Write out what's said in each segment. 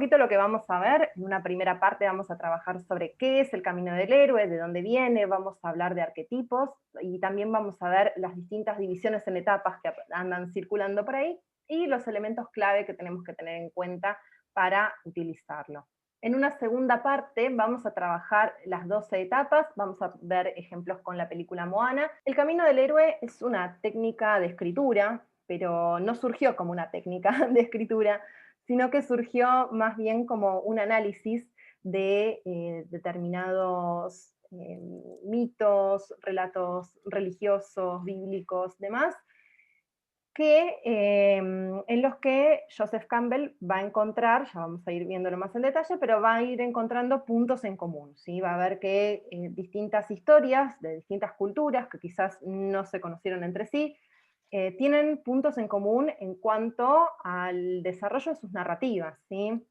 poquito lo que vamos a ver. En una primera parte vamos a trabajar sobre qué es el camino del héroe, de dónde viene, vamos a hablar de arquetipos, y también vamos a ver las distintas divisiones en etapas que andan circulando por ahí, y los elementos clave que tenemos que tener en cuenta para utilizarlo. En una segunda parte vamos a trabajar las 12 etapas, vamos a ver ejemplos con la película Moana. El camino del héroe es una técnica de escritura, pero no surgió como una técnica de escritura, sino que surgió más bien como un análisis de determinados mitos, relatos religiosos, bíblicos, demás, en los que Joseph Campbell va a encontrar, ya vamos a ir viéndolo más en detalle, pero va a ir encontrando puntos en común, ¿sí? Va a ver que distintas historias de distintas culturas, que quizás no se conocieron entre sí, tienen puntos en común en cuanto al desarrollo de sus narrativas, ¿sí?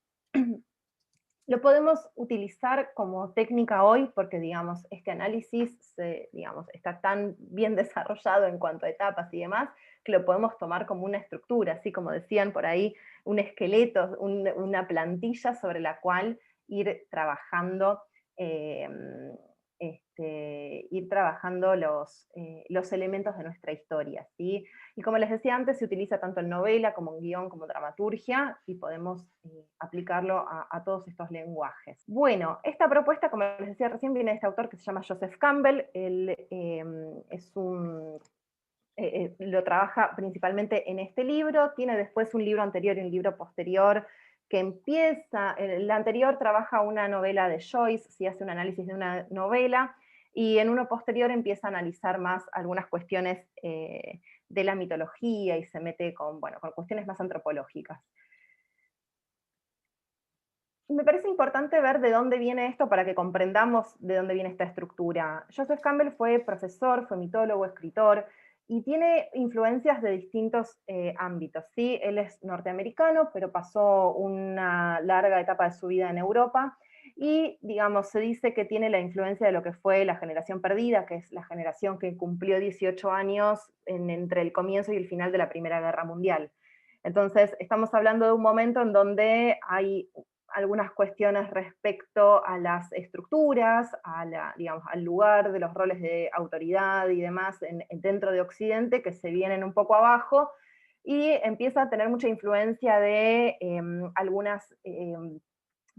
Lo podemos utilizar como técnica hoy porque, digamos, este análisis digamos, está tan bien desarrollado en cuanto a etapas y demás, que lo podemos tomar como una estructura, así como decían por ahí, un esqueleto, una plantilla sobre la cual ir trabajando, eh, ir trabajando los elementos de nuestra historia, ¿sí? Y como les decía antes, se utiliza tanto en novela como en guión como dramaturgia, y podemos aplicarlo a todos estos lenguajes. Bueno, esta propuesta, como les decía recién, viene de este autor que se llama Joseph Campbell. Él lo trabaja principalmente en este libro, tiene después un libro anterior y un libro posterior que empieza, el anterior trabaja una novela de Joyce, sí, hace un análisis de una novela, y en uno posterior empieza a analizar más algunas cuestiones de la mitología y se mete con, bueno, con cuestiones más antropológicas. Me parece importante ver de dónde viene esto para que comprendamos de dónde viene esta estructura. Joseph Campbell fue profesor, fue mitólogo, escritor, y tiene influencias de distintos ámbitos, ¿sí? Él es norteamericano, pero pasó una larga etapa de su vida en Europa, y, digamos, se dice que tiene la influencia de lo que fue la generación perdida, que es la generación que cumplió 18 años entre el comienzo y el final de la Primera Guerra Mundial. Entonces, estamos hablando de un momento en donde hay algunas cuestiones respecto a las estructuras, digamos, al lugar de los roles de autoridad y demás dentro de Occidente, que se vienen un poco abajo, y empieza a tener mucha influencia de algunas,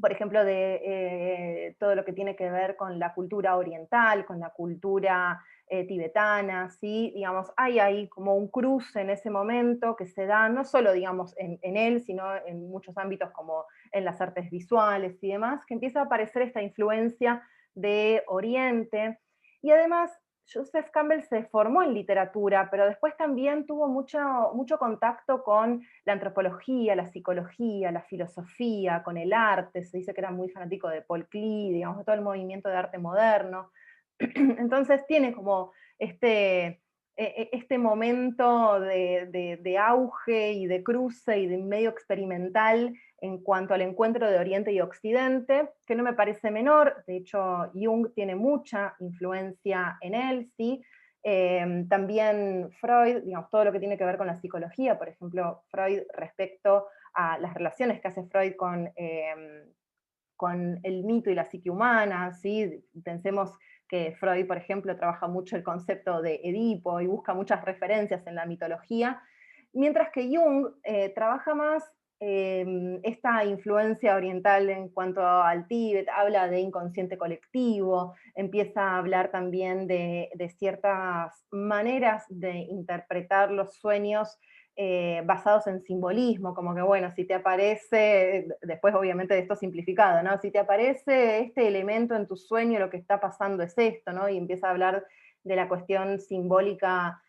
por ejemplo, de todo lo que tiene que ver con la cultura oriental, con la cultura tibetana, ¿sí? Digamos, hay ahí como un cruce en ese momento que se da no solo, digamos, en él, sino en muchos ámbitos como en las artes visuales y demás, que empieza a aparecer esta influencia de Oriente. Y además, Joseph Campbell se formó en literatura, pero después también tuvo mucho contacto con la antropología, la psicología, la filosofía, con el arte. Se dice que era muy fanático de Paul Klee, digamos, de todo el movimiento de arte moderno. Entonces tiene como este momento de auge y de cruce y de medio experimental en cuanto al encuentro de Oriente y Occidente, que no me parece menor. De hecho, Jung tiene mucha influencia en él, ¿sí? También Freud, digamos, todo lo que tiene que ver con la psicología, por ejemplo, Freud respecto a las relaciones que hace Freud con el mito y la psique humana, ¿sí? Pensemos que Freud, por ejemplo, trabaja mucho el concepto de Edipo y busca muchas referencias en la mitología, mientras que Jung trabaja más esta influencia oriental en cuanto al Tíbet, habla de inconsciente colectivo, empieza a hablar también de ciertas maneras de interpretar los sueños basados en simbolismo, como que bueno, si te aparece, después obviamente de esto simplificado, ¿no? Si te aparece este elemento en tu sueño, lo que está pasando es esto, ¿no? Y empieza a hablar de la cuestión simbólica,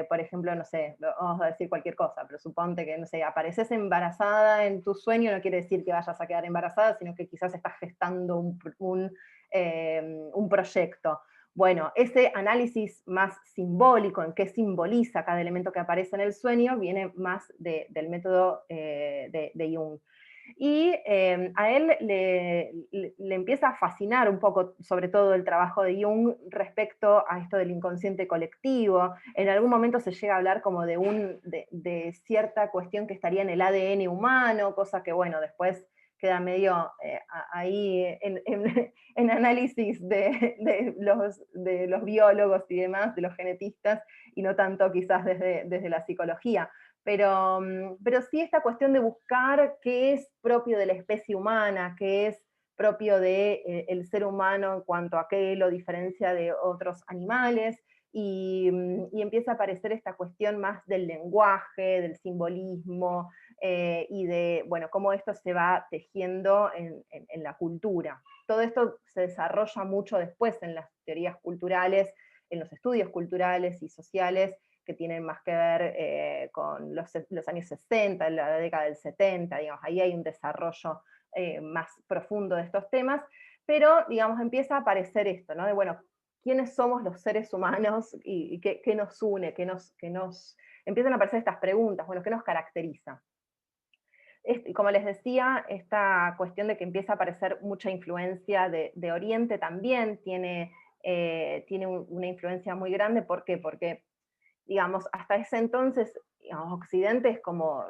por ejemplo, no sé, vamos a decir cualquier cosa, pero suponte que, no sé, apareces embarazada en tu sueño, no quiere decir que vayas a quedar embarazada, sino que quizás estás gestando un proyecto. Bueno, ese análisis más simbólico, en qué simboliza cada elemento que aparece en el sueño, viene más del método de Jung. Y a él le empieza a fascinar un poco, sobre todo el trabajo de Jung respecto a esto del inconsciente colectivo. En algún momento se llega a hablar como de cierta cuestión que estaría en el ADN humano, cosa que bueno, después queda medio ahí en análisis de los biólogos y demás, de los genetistas, y no tanto quizás desde la psicología. Pero sí esta cuestión de buscar qué es propio de la especie humana, qué es propio del ser humano en cuanto a qué lo diferencia de otros animales, y empieza a aparecer esta cuestión más del lenguaje, del simbolismo, y de, bueno, cómo esto se va tejiendo en la cultura. Todo esto se desarrolla mucho después en las teorías culturales, en los estudios culturales y sociales, que tienen más que ver con los años 60, la década del 70, digamos, ahí hay un desarrollo más profundo de estos temas, pero, digamos, empieza a aparecer esto, ¿no? De, bueno, ¿quiénes somos los seres humanos y qué nos une, empiezan a aparecer estas preguntas, bueno, ¿qué nos caracteriza? Como les decía, esta cuestión de que empieza a aparecer mucha influencia de Oriente también tiene una influencia muy grande. ¿Por qué? Porque, digamos, hasta ese entonces, digamos, Occidente es como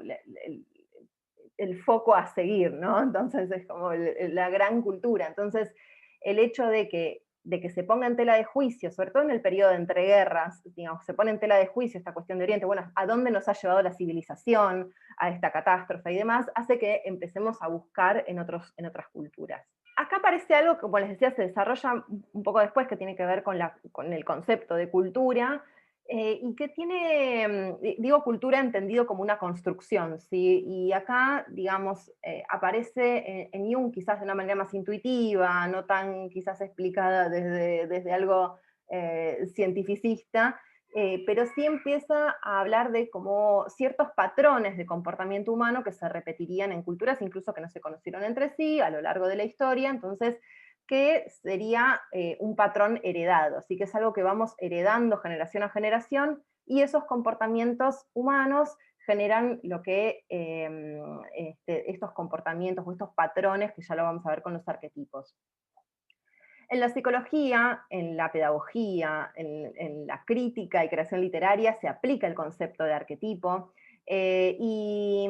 el foco a seguir, ¿no? Entonces es como la gran cultura. Entonces, el hecho de que se ponga en tela de juicio, sobre todo en el periodo de entreguerras, digamos, se pone en tela de juicio esta cuestión de Oriente, bueno, a dónde nos ha llevado la civilización, a esta catástrofe y demás, hace que empecemos a buscar en otras culturas. Acá aparece algo que, como les decía, se desarrolla un poco después, que tiene que ver con el concepto de cultura, y que tiene, digo cultura entendido como una construcción, ¿sí? Y acá, digamos, aparece en Jung quizás de una manera más intuitiva, no tan quizás explicada desde algo cientificista, pero sí empieza a hablar de como ciertos patrones de comportamiento humano que se repetirían en culturas incluso que no se conocieron entre sí a lo largo de la historia. Entonces, que sería un patrón heredado, así que es algo que vamos heredando generación a generación, y esos comportamientos humanos generan lo que estos comportamientos o estos patrones, que ya lo vamos a ver con los arquetipos. En la psicología, en la pedagogía, en la crítica y creación literaria se aplica el concepto de arquetipo, y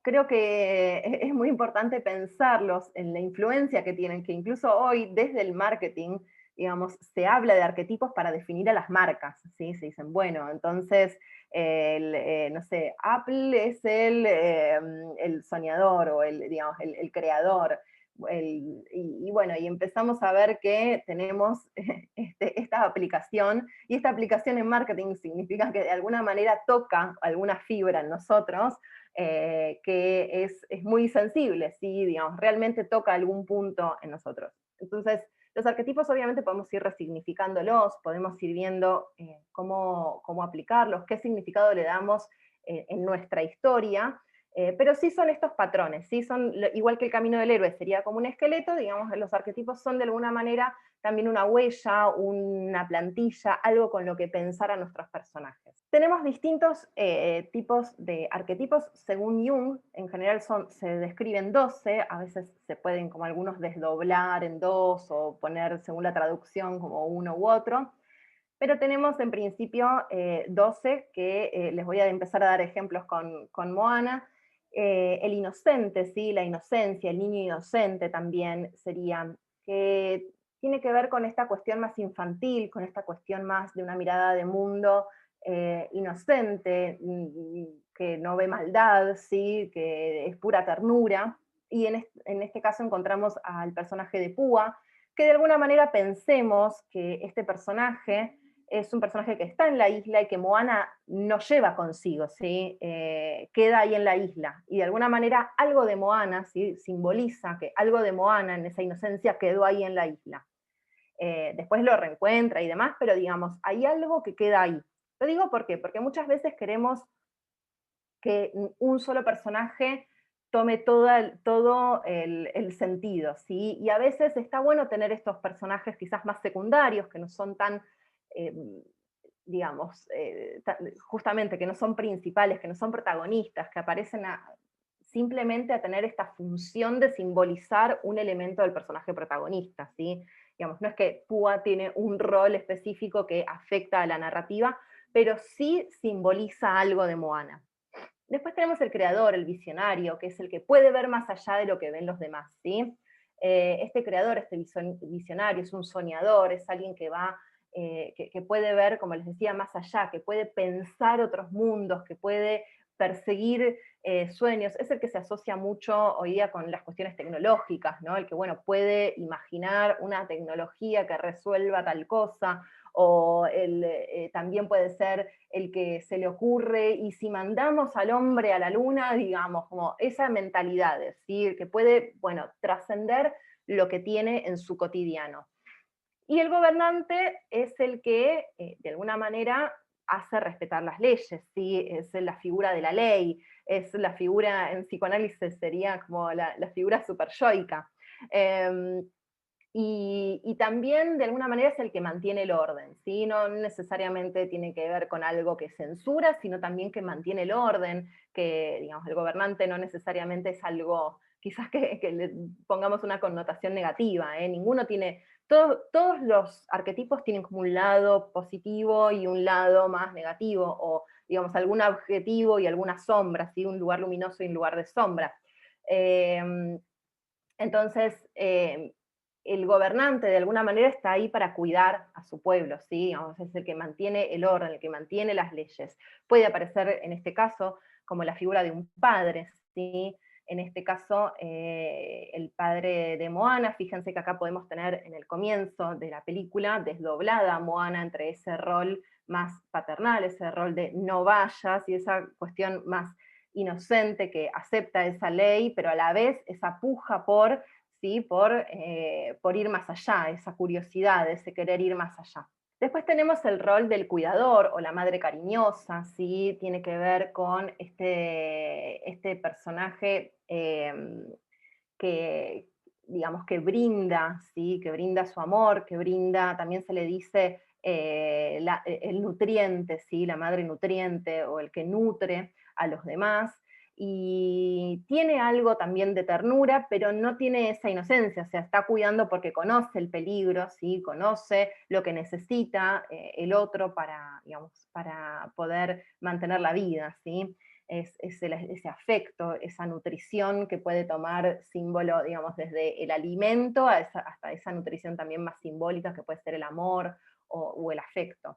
creo que es muy importante pensarlos en la influencia que tienen, que incluso hoy desde el marketing, digamos, se habla de arquetipos para definir a las marcas, ¿sí? Se dicen, bueno, entonces, no sé, Apple es el soñador o digamos, el creador, y bueno, y empezamos a ver que tenemos esta aplicación, y esta aplicación en marketing significa que de alguna manera toca alguna fibra en nosotros, que es muy sensible, ¿sí? Digamos, realmente toca algún punto en nosotros. Entonces, los arquetipos obviamente podemos ir resignificándolos, podemos ir viendo cómo aplicarlos, qué significado le damos en nuestra historia, pero sí son estos patrones, ¿sí? Son igual que el camino del héroe sería como un esqueleto, digamos, los arquetipos son de alguna manera también una huella, una plantilla, algo con lo que pensar a nuestros personajes. Tenemos distintos tipos de arquetipos según Jung, en general se describen 12, a veces se pueden como algunos desdoblar en dos o poner según la traducción como uno u otro, pero tenemos en principio 12 que les voy a empezar a dar ejemplos con Moana. El inocente, ¿sí? La inocencia, el niño inocente también sería, que tiene que ver con esta cuestión más infantil, con esta cuestión más de una mirada de mundo inocente, que no ve maldad, ¿sí? Que es pura ternura. Y en este caso encontramos al personaje de Púa, que de alguna manera pensemos que este personaje es un personaje que está en la isla y que Moana no lleva consigo, ¿sí? Queda ahí en la isla. Y de alguna manera algo de Moana, ¿sí? Simboliza que algo de Moana en esa inocencia quedó ahí en la isla. Después lo reencuentra y demás, pero digamos, hay algo que queda ahí. Lo digo ¿por qué? Porque muchas veces queremos que un solo personaje tome todo el sentido, ¿sí? Y a veces está bueno tener estos personajes quizás más secundarios, que no son tan, eh, digamos, justamente que no son principales, que no son protagonistas, que aparecen simplemente a tener esta función de simbolizar un elemento del personaje protagonista, ¿sí? Digamos, no es que Púa tiene un rol específico que afecta a la narrativa, pero sí simboliza algo de Moana. Después tenemos el creador, el visionario, que es el que puede ver más allá de lo que ven los demás, ¿sí? Este creador, este visionario, es un soñador, es alguien que va, que puede ver, como les decía, más allá, que puede pensar otros mundos, que puede perseguir sueños. Es el que se asocia mucho hoy día con las cuestiones tecnológicas, ¿no? El que, bueno, puede imaginar una tecnología que resuelva tal cosa, o también puede ser el que se le ocurre, y si mandamos al hombre a la luna, digamos, como esa mentalidad, ¿sí? Que puede, bueno, trascender lo que tiene en su cotidiano. Y el gobernante es el que, de alguna manera, hace respetar las leyes, ¿sí? Es la figura de la ley, es la figura, en psicoanálisis sería como la figura superyoica. Y también, de alguna manera, es el que mantiene el orden, ¿sí? No necesariamente tiene que ver con algo que censura, sino también que mantiene el orden, que, digamos, el gobernante no necesariamente es algo, quizás que le pongamos una connotación negativa, ¿eh? Ninguno tiene, todos los arquetipos tienen como un lado positivo y un lado más negativo, o, digamos, algún objetivo y alguna sombra, ¿sí? Un lugar luminoso y un lugar de sombra. Entonces, el gobernante de alguna manera está ahí para cuidar a su pueblo, ¿sí? Es el que mantiene el orden, el que mantiene las leyes. Puede aparecer en este caso como la figura de un padre, ¿sí? En este caso, el padre de Moana. Fíjense que acá podemos tener en el comienzo de la película desdoblada a Moana entre ese rol más paternal, ese rol de no vayas, y esa cuestión más inocente que acepta esa ley, pero a la vez esa puja por, ¿sí? Por ir más allá, esa curiosidad, ese querer ir más allá. Después tenemos el rol del cuidador o la madre cariñosa, ¿sí? Tiene que ver con este personaje que, digamos, que brinda, ¿sí? Que brinda su amor, que brinda, también se le dice el nutriente, ¿sí? La madre nutriente, o el que nutre a los demás, y tiene algo también de ternura, pero no tiene esa inocencia, o sea, está cuidando porque conoce el peligro, ¿sí? Conoce lo que necesita el otro para, digamos, para poder mantener la vida, ¿sí? Ese afecto, esa nutrición que puede tomar símbolo, digamos, desde el alimento hasta esa nutrición también más simbólica, que puede ser el amor o el afecto.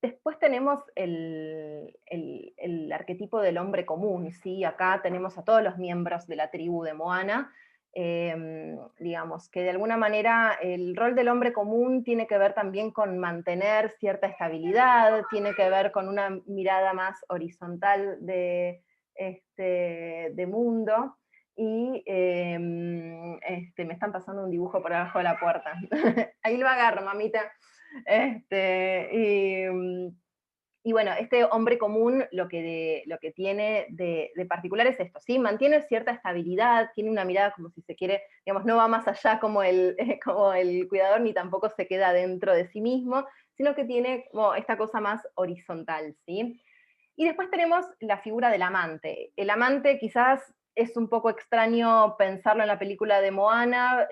Después tenemos el arquetipo del hombre común, ¿sí? Acá tenemos a todos los miembros de la tribu de Moana, digamos, que de alguna manera el rol del hombre común tiene que ver también con mantener cierta estabilidad, tiene que ver con una mirada más horizontal de mundo, y me están pasando un dibujo por abajo de la puerta. Ahí lo agarro, mamita. Este, y bueno, este hombre común lo que tiene de particular es esto, ¿sí? Mantiene cierta estabilidad, tiene una mirada como si se quiere, digamos, no va más allá como como el cuidador, ni tampoco se queda dentro de sí mismo, sino que tiene como esta cosa más horizontal, ¿sí? Y después tenemos la figura del amante. El amante quizás es un poco extraño pensarlo en la película de Moana,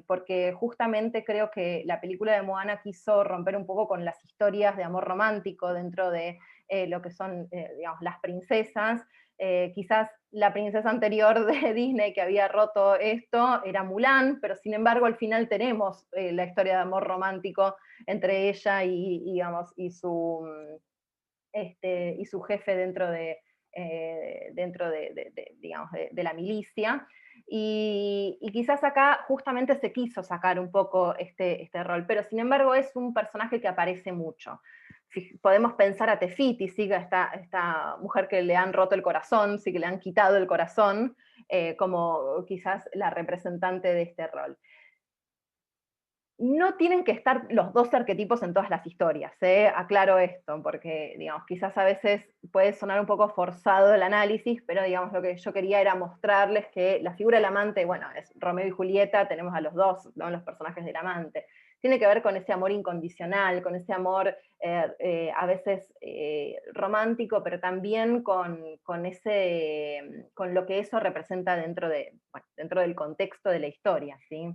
porque justamente creo que la película de Moana quiso romper un poco con las historias de amor romántico dentro de lo que son, digamos, las princesas. Quizás la princesa anterior de Disney que había roto esto era Mulan, pero sin embargo al final tenemos la historia de amor romántico entre ella digamos, y su jefe digamos, de la milicia. Y quizás acá justamente se quiso sacar un poco este rol, pero sin embargo es un personaje que aparece mucho. Si podemos pensar a Tefiti, ¿sí? Esta mujer que le han roto el corazón, sí, que le han quitado el corazón, como quizás la representante de este rol. No tienen que estar los dos arquetipos en todas las historias, ¿eh? Aclaro esto, porque digamos, quizás a veces puede sonar un poco forzado el análisis, pero digamos, lo que yo quería era mostrarles que la figura del amante, bueno, es Romeo y Julieta, tenemos a los dos, ¿no? Los personajes del amante. Tiene que ver con ese amor incondicional, con ese amor a veces romántico, pero también con lo que eso representa dentro del contexto de la historia, ¿sí?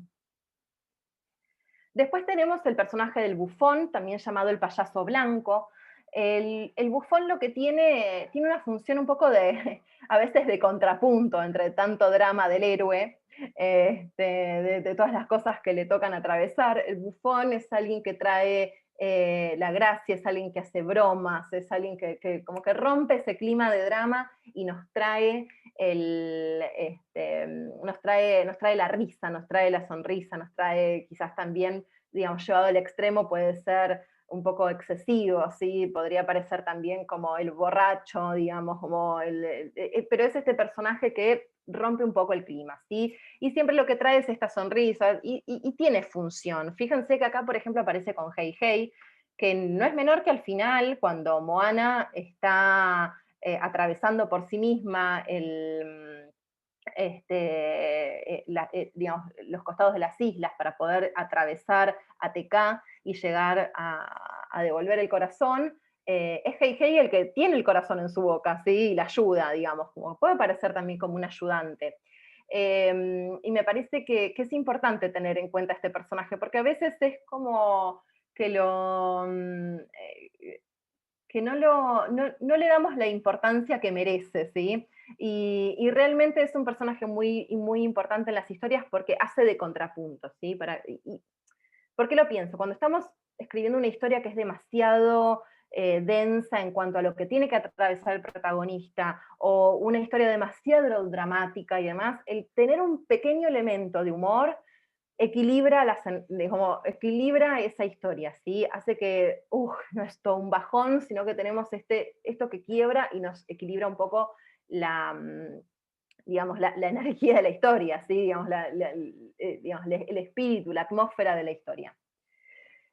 Después tenemos el personaje del bufón, también llamado el payaso blanco. El bufón lo que tiene una función un poco de, a veces de contrapunto entre tanto drama del héroe, de todas las cosas que le tocan atravesar. El bufón es alguien que trae la gracia, es alguien que hace bromas, es alguien que como que rompe ese clima de drama y nos trae la risa, nos trae la sonrisa, nos trae quizás también, digamos, llevado al extremo puede ser un poco excesivo, ¿sí? Podría parecer también como el borracho, digamos, como pero es este personaje que rompe un poco el clima, ¿sí? Y siempre lo que trae es esta sonrisa y tiene función. Fíjense que acá, por ejemplo, aparece con Hey Hey, que no es menor que al final, cuando Moana está atravesando por sí misma digamos, los costados de las islas para poder atravesar ATK y llegar a devolver el corazón, es Hei Hei el que tiene el corazón en su boca, ¿sí? Y la ayuda, digamos, como puede parecer también como un ayudante. Y me parece que es importante tener en cuenta este personaje, porque a veces es como que que no le damos la importancia que merece, ¿sí? Y realmente es un personaje muy importante en las historias porque hace de contrapunto, ¿sí? ¿Por qué lo pienso? Cuando estamos escribiendo una historia que es demasiado densa en cuanto a lo que tiene que atravesar el protagonista, o una historia demasiado dramática y demás, el tener un pequeño elemento de humor equilibra, como equilibra esa historia, ¿sí? Hace que no es todo un bajón, sino que tenemos esto que quiebra y nos equilibra un poco digamos, la energía de la historia, ¿sí? Digamos, digamos, el espíritu, la atmósfera de la historia.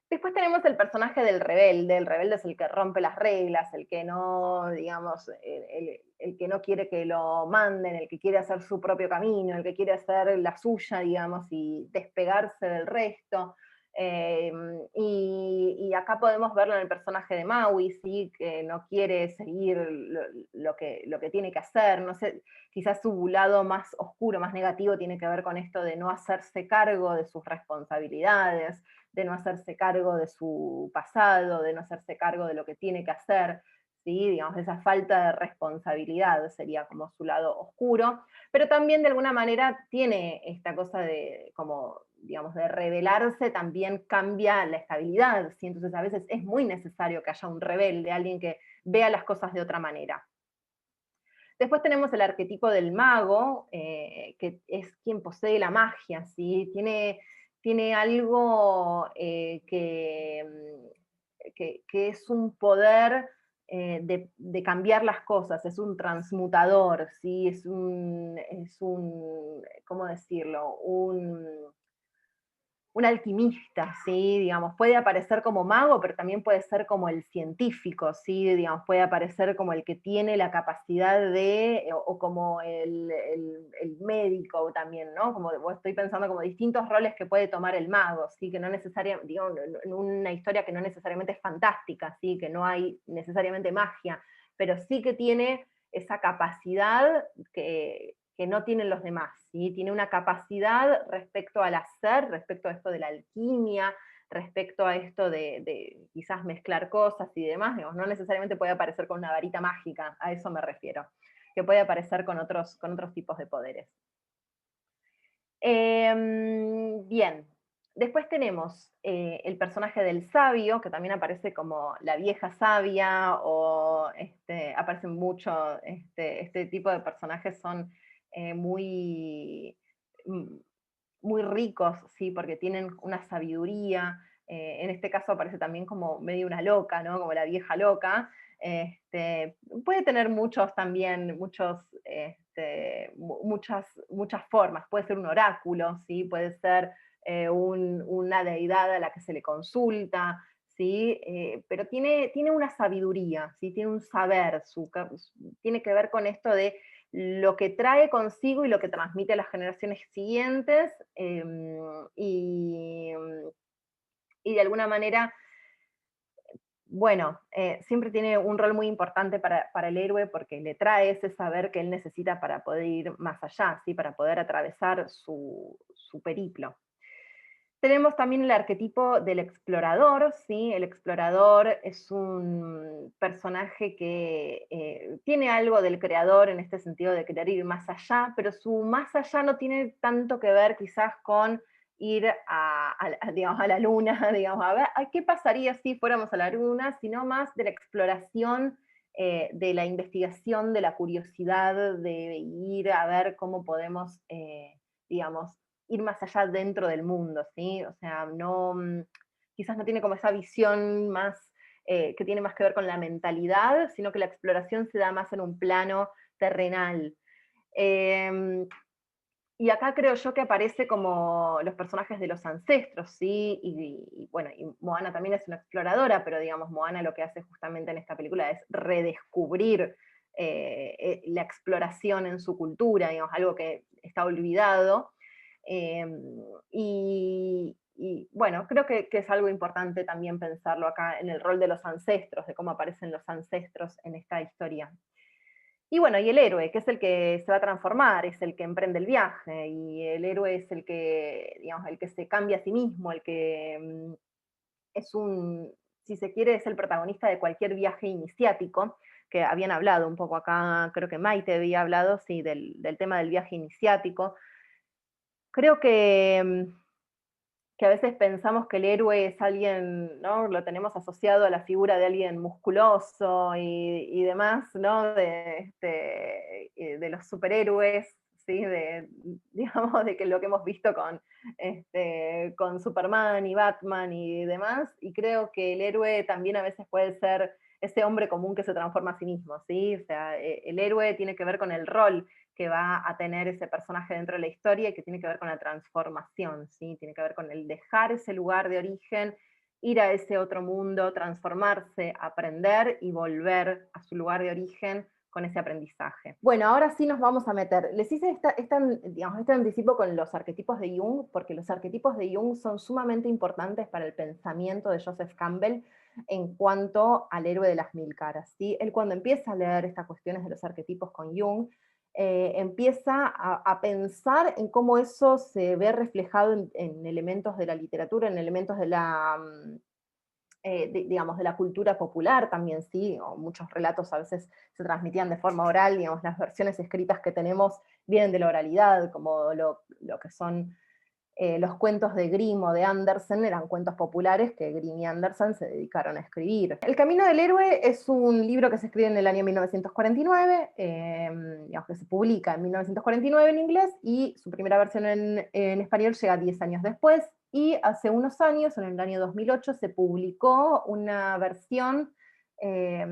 Después tenemos el personaje del rebelde. El rebelde es el que rompe las reglas, el que no, digamos, el que no quiere que lo manden, el que quiere hacer su propio camino, el que quiere hacer la suya, digamos, y despegarse del resto. Eh, y acá podemos verlo en el personaje de Maui, ¿sí? Que no quiere seguir lo que tiene que hacer. No sé, quizás su lado más oscuro, más negativo, tiene que ver con esto de no hacerse cargo de sus responsabilidades, de no hacerse cargo de su pasado, de no hacerse cargo de lo que tiene que hacer, ¿sí? Digamos, esa falta de responsabilidad sería como su lado oscuro, pero también de alguna manera tiene esta cosa de, como, digamos, de rebelarse, también cambia la estabilidad, ¿sí? Entonces a veces es muy necesario que haya un rebelde, alguien que vea las cosas de otra manera. Después tenemos el arquetipo del mago, que es quien posee la magia, ¿sí? Tiene algo que es un poder de cambiar las cosas, es un transmutador, ¿sí? ¿Cómo decirlo? Un alquimista, ¿sí? Digamos, puede aparecer como mago, pero también puede ser como el científico, ¿sí? Digamos, puede aparecer como el que tiene la capacidad o como el médico también, ¿no? Como estoy pensando como distintos roles que puede tomar el mago, ¿sí? Que no necesariamente, digamos, en una historia que no necesariamente es fantástica, ¿sí? Que no hay necesariamente magia, pero sí que tiene esa capacidad que no tienen los demás, ¿sí? Tiene una capacidad respecto al hacer, respecto a esto de la alquimia, respecto a esto de quizás mezclar cosas y demás, digamos, no necesariamente puede aparecer con una varita mágica, a eso me refiero, que puede aparecer con otros tipos de poderes. Bien, después tenemos el personaje del sabio, que también aparece como la vieja sabia, o aparecen mucho, este tipo de personajes son muy, mm, muy ricos, ¿sí? Porque tienen una sabiduría. En este caso aparece también como medio una loca, ¿no? Como la vieja loca. Puede tener muchos también, muchas formas. Puede ser un oráculo, ¿sí? Puede ser una deidad a la que se le consulta, ¿sí? Pero tiene una sabiduría, ¿sí? Tiene un saber, tiene que ver con esto de lo que trae consigo y lo que transmite a las generaciones siguientes, y de alguna manera, bueno, siempre tiene un rol muy importante para el héroe porque le trae ese saber que él necesita para poder ir más allá, ¿sí? Para poder atravesar su periplo. Tenemos también el arquetipo del explorador, ¿sí? El explorador es un personaje que tiene algo del creador en este sentido de querer ir más allá, pero su más allá no tiene tanto que ver quizás con ir digamos, a la luna, digamos, a ver, ¿qué pasaría si fuéramos a la luna? Sino más de la exploración, de la investigación, de la curiosidad, de ir a ver cómo podemos, digamos, ir más allá dentro del mundo, ¿sí? O sea, no, quizás no tiene como esa visión más, que tiene más que ver con la mentalidad, sino que la exploración se da más en un plano terrenal. Eh, y acá creo yo que aparece como los personajes de los ancestros, ¿sí? Bueno, y Moana también es una exploradora, pero digamos, Moana lo que hace justamente en esta película es redescubrir la exploración en su cultura, digamos, algo que está olvidado. Eh, bueno, creo que es algo importante también pensarlo acá en el rol de los ancestros, de cómo aparecen los ancestros en esta historia. Y bueno, y el héroe, que es el que se va a transformar, es el que emprende el viaje, y el héroe es el que, digamos, el que se cambia a sí mismo, el que es un, si se quiere, es el protagonista de cualquier viaje iniciático, que habían hablado un poco acá, creo que Maite había hablado, sí, del tema del viaje iniciático. Creo que a veces pensamos que el héroe es alguien, ¿no? Lo tenemos asociado a la figura de alguien musculoso y demás, ¿no? De los superhéroes, ¿sí? Digamos, de que lo que hemos visto con Superman y Batman y demás, y creo que el héroe también a veces puede ser ese hombre común que se transforma a sí mismo, ¿sí? O sea, el héroe tiene que ver con el rol que va a tener ese personaje dentro de la historia y que tiene que ver con la transformación, ¿sí? Tiene que ver con el dejar ese lugar de origen, ir a ese otro mundo, transformarse, aprender y volver a su lugar de origen con ese aprendizaje. Bueno, ahora sí nos vamos a meter. Les hice digamos, este anticipo con los arquetipos de Jung, porque los arquetipos de Jung son sumamente importantes para el pensamiento de Joseph Campbell en cuanto al héroe de las mil caras, ¿sí? Él cuando empieza a leer estas cuestiones de los arquetipos con Jung, empieza a pensar en cómo eso se ve reflejado en elementos de la literatura, en elementos de la, digamos, de la cultura popular también, sí, o muchos relatos a veces se transmitían de forma oral, digamos, las versiones escritas que tenemos vienen de la oralidad, como lo que son los cuentos de Grimm o de Andersen eran cuentos populares que Grimm y Andersen se dedicaron a escribir. El Camino del Héroe es un libro que se escribe en el año 1949, digamos que se publica en 1949 en inglés, y su primera versión en español llega 10 años después, y hace unos años, en el año 2008, se publicó una versión eh,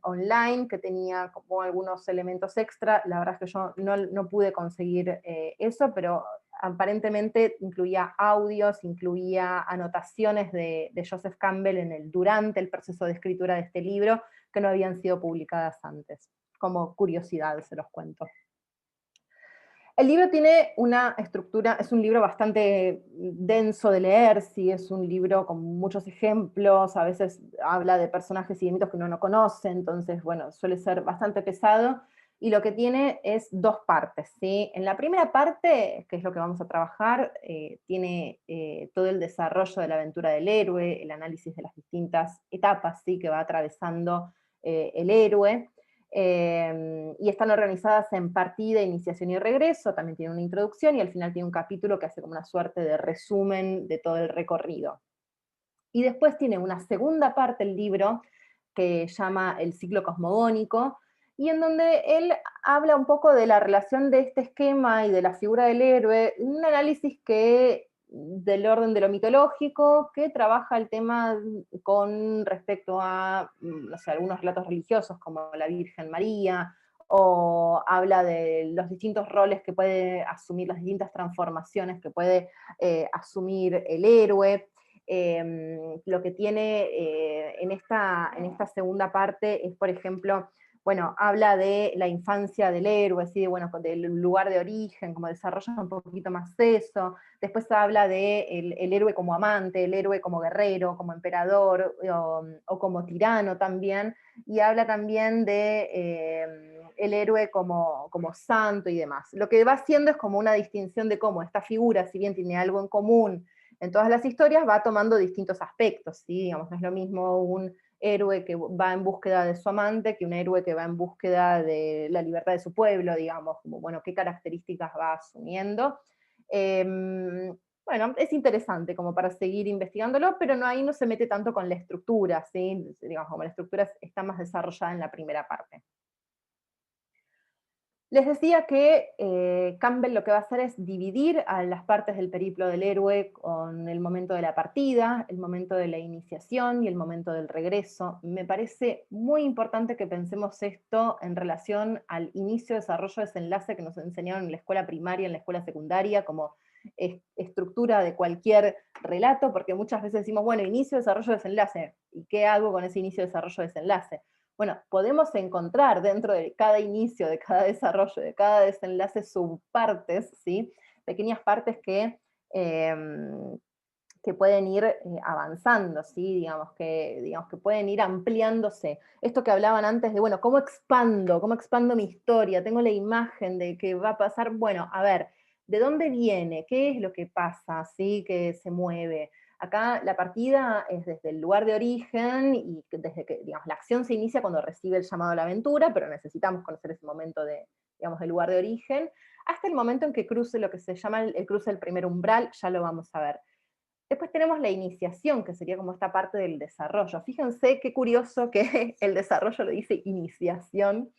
online que tenía como algunos elementos extra. La verdad es que yo no pude conseguir eso, pero aparentemente incluía audios, incluía anotaciones de Joseph Campbell durante el proceso de escritura de este libro que no habían sido publicadas antes. Como curiosidad se los cuento. El libro tiene una estructura, es un libro bastante denso de leer, sí, es un libro con muchos ejemplos, a veces habla de personajes y de mitos que uno no conoce, entonces, bueno, suele ser bastante pesado, y lo que tiene es dos partes, ¿sí? En la primera parte, que es lo que vamos a trabajar, tiene todo el desarrollo de la aventura del héroe, el análisis de las distintas etapas, ¿sí? Que va atravesando el héroe, y están organizadas en partida, iniciación y regreso, también tiene una introducción y al final tiene un capítulo que hace como una suerte de resumen de todo el recorrido. Y después tiene una segunda parte el libro que llama El ciclo cosmogónico, y en donde él habla un poco de la relación de este esquema y de la figura del héroe, un análisis que del orden de lo mitológico, que trabaja el tema con respecto a, no sé, algunos relatos religiosos como la Virgen María, o habla de los distintos roles que puede asumir, las distintas transformaciones que puede asumir el héroe. Lo que tiene en esta segunda parte es, por ejemplo, bueno, habla de la infancia del héroe, ¿sí? Bueno, del lugar de origen, como desarrolla un poquito más eso. Después habla de el héroe como amante, el héroe como guerrero, como emperador, o como tirano también, y habla también de el héroe como santo y demás. Lo que va haciendo es como una distinción de cómo esta figura, si bien tiene algo en común en todas las historias va tomando distintos aspectos, ¿sí? Digamos, no es lo mismo un héroe que va en búsqueda de su amante que un héroe que va en búsqueda de la libertad de su pueblo, digamos, como, bueno, qué características va asumiendo. Bueno, es interesante como para seguir investigándolo, pero no, ahí no se mete tanto con la estructura, ¿sí? Digamos, como la estructura está más desarrollada en la primera parte. Les decía que Campbell lo que va a hacer es dividir a las partes del periplo del héroe con el momento de la partida, el momento de la iniciación y el momento del regreso. Me parece muy importante que pensemos esto en relación al inicio, desarrollo, desenlace que nos enseñaron en la escuela primaria, en la escuela secundaria, como estructura de cualquier relato, porque muchas veces decimos, bueno, inicio, desarrollo, desenlace, ¿y qué hago con ese inicio, desarrollo, desenlace? Bueno, podemos encontrar dentro de cada inicio, de cada desarrollo, de cada desenlace subpartes, ¿sí? Pequeñas partes eh, que pueden ir avanzando, ¿sí? Digamos que pueden ir ampliándose. Esto que hablaban antes de, bueno, ¿cómo expando? ¿Cómo expando mi historia? Tengo la imagen de que va a pasar, bueno, a ver, ¿de dónde viene? ¿Qué es lo que pasa? ¿Sí? Que se mueve. Acá la partida es desde el lugar de origen y desde que, digamos, la acción se inicia cuando recibe el llamado a la aventura, pero necesitamos conocer ese momento de, digamos, del lugar de origen, hasta el momento en que cruce lo que se llama el cruce del primer umbral, ya lo vamos a ver. Después tenemos la iniciación, que sería como esta parte del desarrollo. Fíjense qué curioso que el desarrollo le dice iniciación,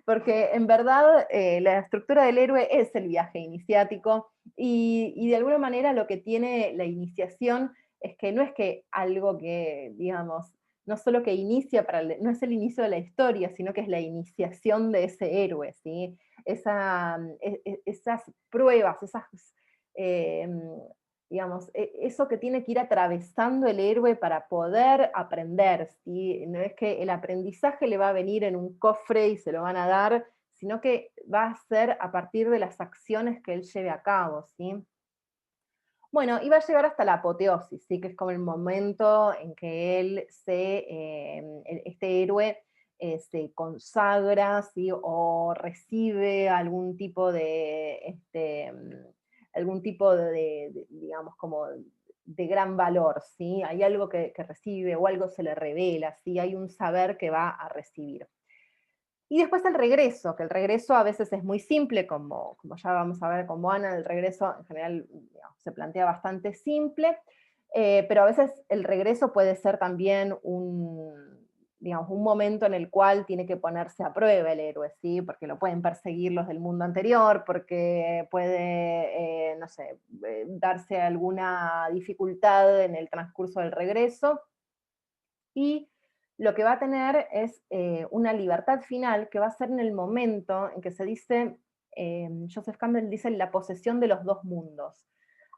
porque en verdad la estructura del héroe es el viaje iniciático, y de alguna manera lo que tiene la iniciación es que no es que algo que, digamos, no solo que inicia, no es el inicio de la historia, sino que es la iniciación de ese héroe, ¿sí? Esas pruebas, esas... eh, digamos, eso que tiene que ir atravesando el héroe para poder aprender, ¿sí? No es que el aprendizaje le va a venir en un cofre y se lo van a dar, sino que va a ser a partir de las acciones que él lleve a cabo, ¿sí? Bueno, y va a llegar hasta la apoteosis, ¿sí? Que es como el momento en que este héroe se consagra, ¿sí? O recibe algún tipo digamos, como de gran valor, ¿sí? Hay algo que recibe o algo se le revela, ¿sí? Hay un saber que va a recibir. Y después el regreso, que el regreso a veces es muy simple, como ya vamos a ver con Moana, el regreso en general, digamos, se plantea bastante simple, pero a veces el regreso puede ser también digamos, un momento en el cual tiene que ponerse a prueba el héroe, ¿sí? Porque lo pueden perseguir los del mundo anterior, porque puede, no sé, darse alguna dificultad en el transcurso del regreso, y lo que va a tener es una libertad final que va a ser en el momento en que se dice, Joseph Campbell dice, la posesión de los dos mundos.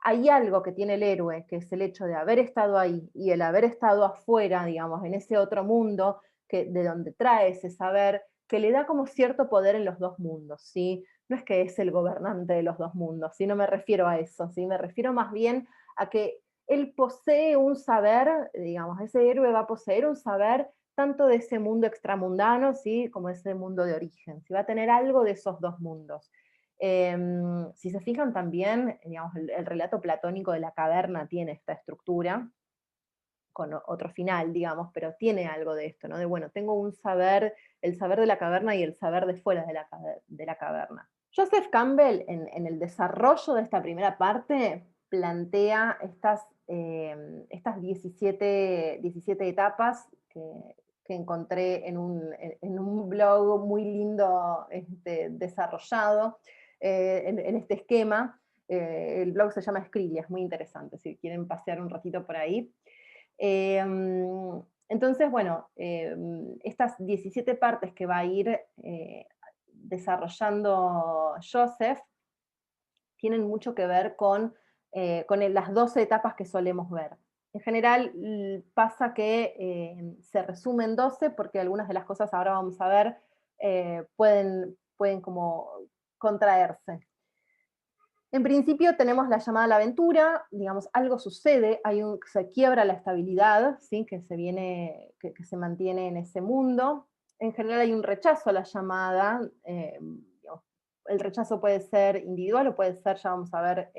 Hay algo que tiene el héroe, que es el hecho de haber estado ahí y el haber estado afuera, digamos, en ese otro mundo, de donde trae ese saber, que le da como cierto poder en los dos mundos, ¿sí? No es que es el gobernante de los dos mundos, ¿sí? No me refiero a eso, ¿sí? Me refiero más bien a que él posee un saber, digamos, ese héroe va a poseer un saber tanto de ese mundo extramundano, ¿sí? Como de ese mundo de origen, ¿sí? Va a tener algo de esos dos mundos. Si se fijan también, digamos, el relato platónico de la caverna tiene esta estructura, con otro final, digamos, pero tiene algo de esto, ¿no? De, bueno, tengo un saber, el saber de la caverna y el saber de fuera de la caverna. Joseph Campbell, en el desarrollo de esta primera parte, plantea estas 17 etapas que encontré en un blog muy lindo desarrollado en este esquema. El blog se llama Scriblia, es muy interesante, si quieren pasear un ratito por ahí. Entonces, bueno, estas 17 partes que va a ir desarrollando Joseph tienen mucho que ver con las 12 etapas que solemos ver. En general pasa que se resumen 12 porque algunas de las cosas ahora vamos a ver pueden como contraerse. En principio tenemos la llamada a la aventura, digamos, algo sucede, se quiebra la estabilidad, ¿sí? Que se mantiene en ese mundo. En general hay un rechazo a la llamada, digamos, el rechazo puede ser individual o puede ser, ya vamos a ver,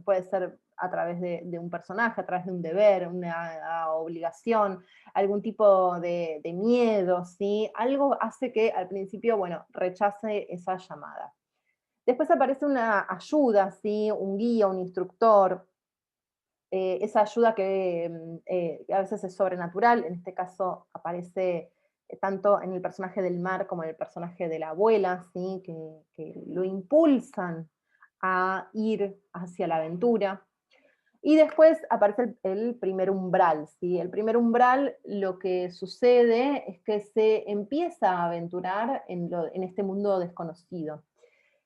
puede ser a través de un personaje, a través de un deber, una obligación, algún tipo de miedo, ¿sí? Algo hace que al principio, bueno, rechace esa llamada. Después aparece una ayuda, ¿sí? Un guía, un instructor, esa ayuda que a veces es sobrenatural, en este caso aparece tanto en el personaje del mar como en el personaje de la abuela, ¿sí? Que lo impulsan a ir hacia la aventura. Y después aparece el primer umbral, ¿sí? El primer umbral, lo que sucede es que se empieza a aventurar en este mundo desconocido.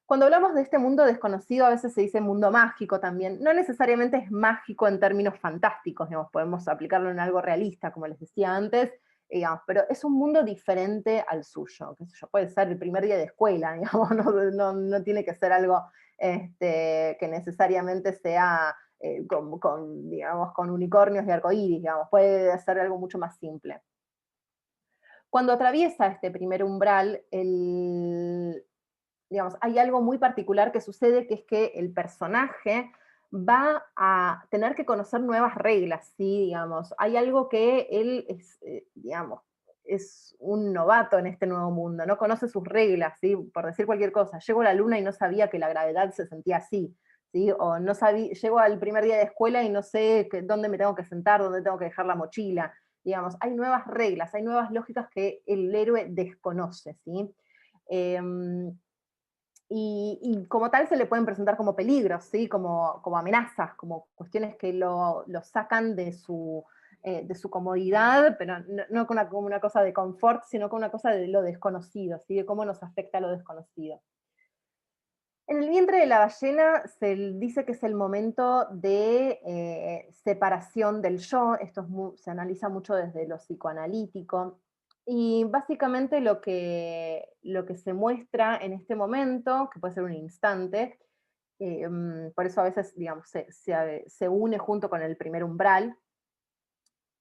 Cuando hablamos de este mundo desconocido, a veces se dice mundo mágico también. No necesariamente es mágico en términos fantásticos, digamos, podemos aplicarlo en algo realista, como les decía antes, digamos, pero es un mundo diferente al suyo, qué sé yo, puede ser el primer día de escuela, digamos, no tiene que ser algo que necesariamente sea digamos, con unicornios y arcoíris, digamos, puede ser algo mucho más simple. Cuando atraviesa este primer umbral, digamos, hay algo muy particular que sucede, que es que el personaje va a tener que conocer nuevas reglas, ¿sí? Digamos, hay algo que él es, digamos, es un novato en este nuevo mundo, no conoce sus reglas, ¿sí? Por decir cualquier cosa, llego a la luna y no sabía que la gravedad se sentía así, ¿sí? O no sabía, llego al primer día de escuela y no sé dónde me tengo que sentar, dónde tengo que dejar la mochila, digamos, hay nuevas reglas, hay nuevas lógicas que el héroe desconoce, ¿sí? Y como tal se le pueden presentar como peligros, ¿sí? Como amenazas, como cuestiones que lo sacan de su comodidad, pero no como una cosa de confort, sino como una cosa de lo desconocido, ¿sí? De cómo nos afecta lo desconocido. En el vientre de la ballena se dice que es el momento de separación del yo, esto se analiza mucho desde lo psicoanalítico, y básicamente lo que se muestra en este momento, que puede ser un instante, por eso a veces, digamos, se une junto con el primer umbral,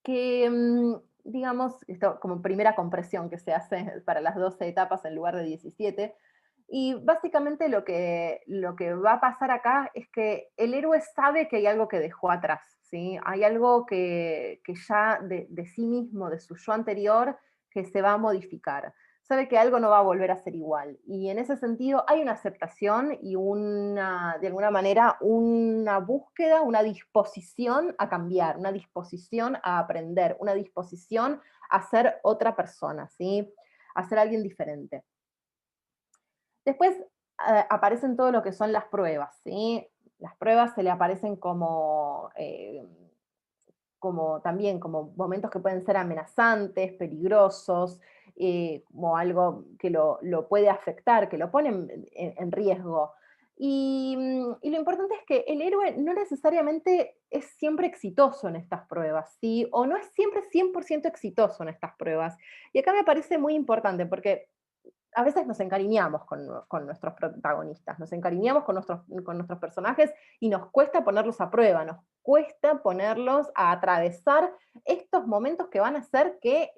que, digamos, esto como primera compresión que se hace para las 12 etapas en lugar de 17. Y básicamente lo que va a pasar acá es que el héroe sabe que hay algo que dejó atrás, ¿sí? Hay algo que ya de sí mismo, de su yo anterior, que se va a modificar. Sabe que algo no va a volver a ser igual. Y en ese sentido hay una aceptación y de alguna manera, una búsqueda, una disposición a cambiar, una disposición a aprender, una disposición a ser otra persona, ¿sí? A ser alguien diferente. Después aparecen todo lo que son las pruebas, ¿sí? Las pruebas se le aparecen como también como momentos que pueden ser amenazantes, peligrosos, como algo que lo puede afectar, que lo pone en riesgo. Y lo importante es que el héroe no necesariamente es siempre exitoso en estas pruebas, ¿sí? O no es siempre 100% exitoso en estas pruebas. Y acá me parece muy importante porque a veces nos encariñamos con nuestros protagonistas, nos encariñamos con nuestros personajes y nos cuesta ponerlos a prueba, nos cuesta ponerlos a atravesar estos momentos que van a hacer que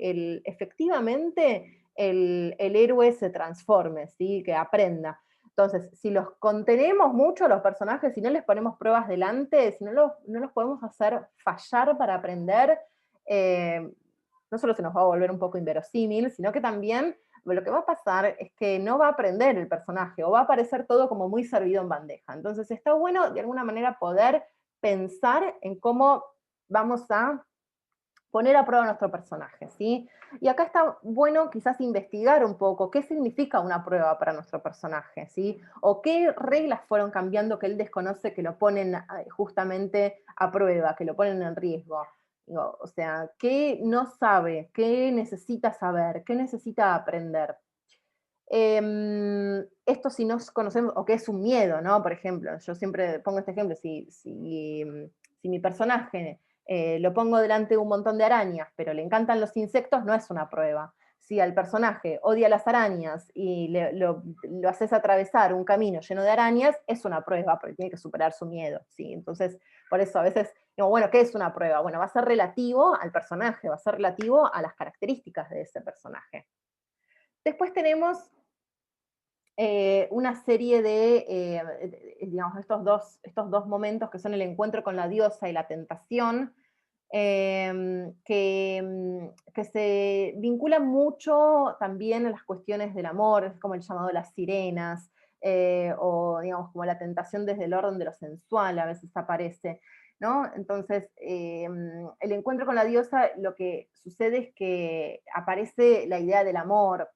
efectivamente el héroe se transforme, ¿sí? Que aprenda. Entonces, si los contenemos mucho a los personajes, si no les ponemos pruebas delante, si no los podemos hacer fallar para aprender, no solo se nos va a volver un poco inverosímil, sino que también lo que va a pasar es que no va a aprender el personaje o va a aparecer todo como muy servido en bandeja. Entonces está bueno de alguna manera poder pensar en cómo vamos a poner a prueba nuestro personaje, ¿sí? Y acá está bueno quizás investigar un poco qué significa una prueba para nuestro personaje, ¿sí? O qué reglas fueron cambiando que él desconoce que lo ponen justamente a prueba, que lo ponen en riesgo. Digo, o sea, ¿qué no sabe? ¿Qué necesita saber? ¿Qué necesita aprender? Esto si nos conocemos, o que es un miedo, ¿no? Por ejemplo, yo siempre pongo este ejemplo, si mi personaje lo pongo delante de un montón de arañas, pero le encantan los insectos, no es una prueba. Si al personaje odia las arañas y lo haces atravesar un camino lleno de arañas, es una prueba, porque tiene que superar su miedo, ¿sí? Entonces, por eso a veces digo, bueno, ¿qué es una prueba? Bueno, va a ser relativo al personaje, va a ser relativo a las características de ese personaje. Después tenemos una serie digamos, estos dos momentos que son el encuentro con la diosa y la tentación, que se vinculan mucho también a las cuestiones del amor, es como el llamado de las sirenas, o digamos como la tentación desde el orden de lo sensual a veces aparece, ¿no? Entonces, el encuentro con la diosa, lo que sucede es que aparece la idea del amor.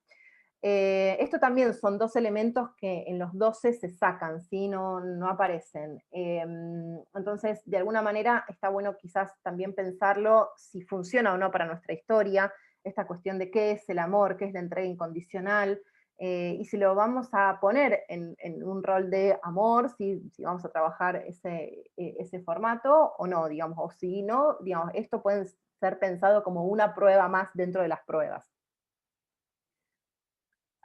Esto también son dos elementos que en los 12 se sacan, ¿sí? No aparecen. Entonces, de alguna manera, está bueno quizás también pensarlo si funciona o no para nuestra historia, esta cuestión de qué es el amor, qué es la entrega incondicional, y si lo vamos a poner en un rol de amor, si vamos a trabajar ese formato o no, digamos, o si no, digamos, esto puede ser pensado como una prueba más dentro de las pruebas.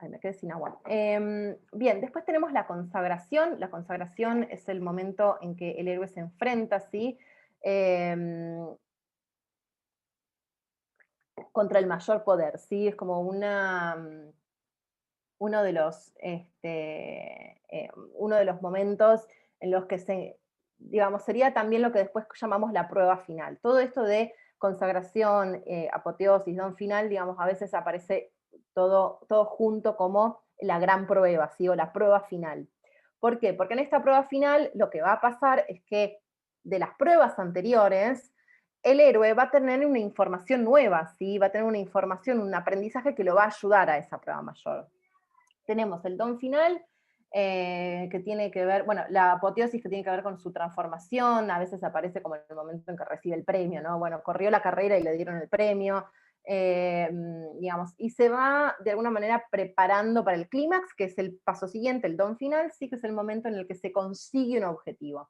Ay, me quedé sin agua. Bien, después tenemos la consagración. La consagración es el momento en que el héroe se enfrenta, ¿sí? Em, Contra el mayor poder, ¿sí? Es como uno de los, uno de los momentos en los que digamos, sería también lo que después llamamos la prueba final. Todo esto de consagración, apoteosis, don final, digamos, a veces aparece todo junto como la gran prueba, ¿sí? O la prueba final. ¿Por qué? Porque en esta prueba final lo que va a pasar es que de las pruebas anteriores, el héroe va a tener una información nueva, ¿sí? Va a tener una información, un aprendizaje que lo va a ayudar a esa prueba mayor. Tenemos el don final, que tiene que ver, bueno, la apoteosis que tiene que ver con su transformación, a veces aparece como en el momento en que recibe el premio, ¿no? Bueno, corrió la carrera y le dieron el premio, digamos, y se va de alguna manera preparando para el clímax, que es el paso siguiente, el don final, sí que es el momento en el que se consigue un objetivo.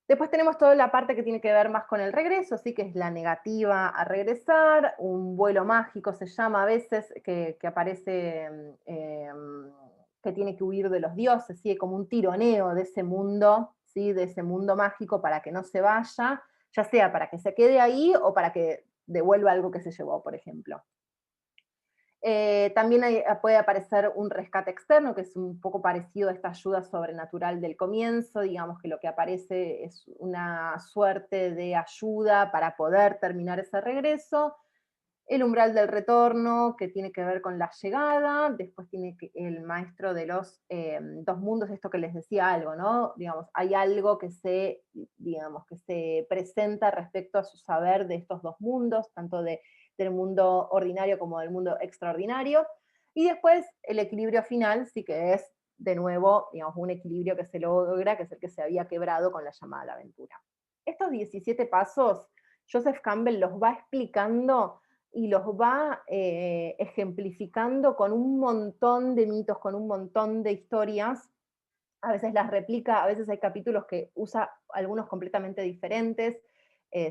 Después tenemos toda la parte que tiene que ver más con el regreso, así que es la negativa a regresar, un vuelo mágico se llama a veces, que aparece, que tiene que huir de los dioses, ¿sí? Como un tironeo de ese mundo, ¿sí? De ese mundo mágico para que no se vaya, ya sea para que se quede ahí o para que devuelva algo que se llevó, por ejemplo. También puede aparecer un rescate externo, que es un poco parecido a esta ayuda sobrenatural del comienzo, digamos que lo que aparece es una suerte de ayuda para poder terminar ese regreso. El umbral del retorno, que tiene que ver con la llegada, después tiene el maestro de los dos mundos, esto que les decía algo, ¿no? Digamos, hay algo digamos, que se presenta respecto a su saber de estos dos mundos, tanto del mundo ordinario como del mundo extraordinario. Y después el equilibrio final, sí que es, de nuevo, digamos, un equilibrio que se logra, que es el que se había quebrado con la llamada a la aventura. Estos 17 pasos, Joseph Campbell los va explicando y los va ejemplificando con un montón de mitos, con un montón de historias. A veces las replica, a veces hay capítulos que usa algunos completamente diferentes.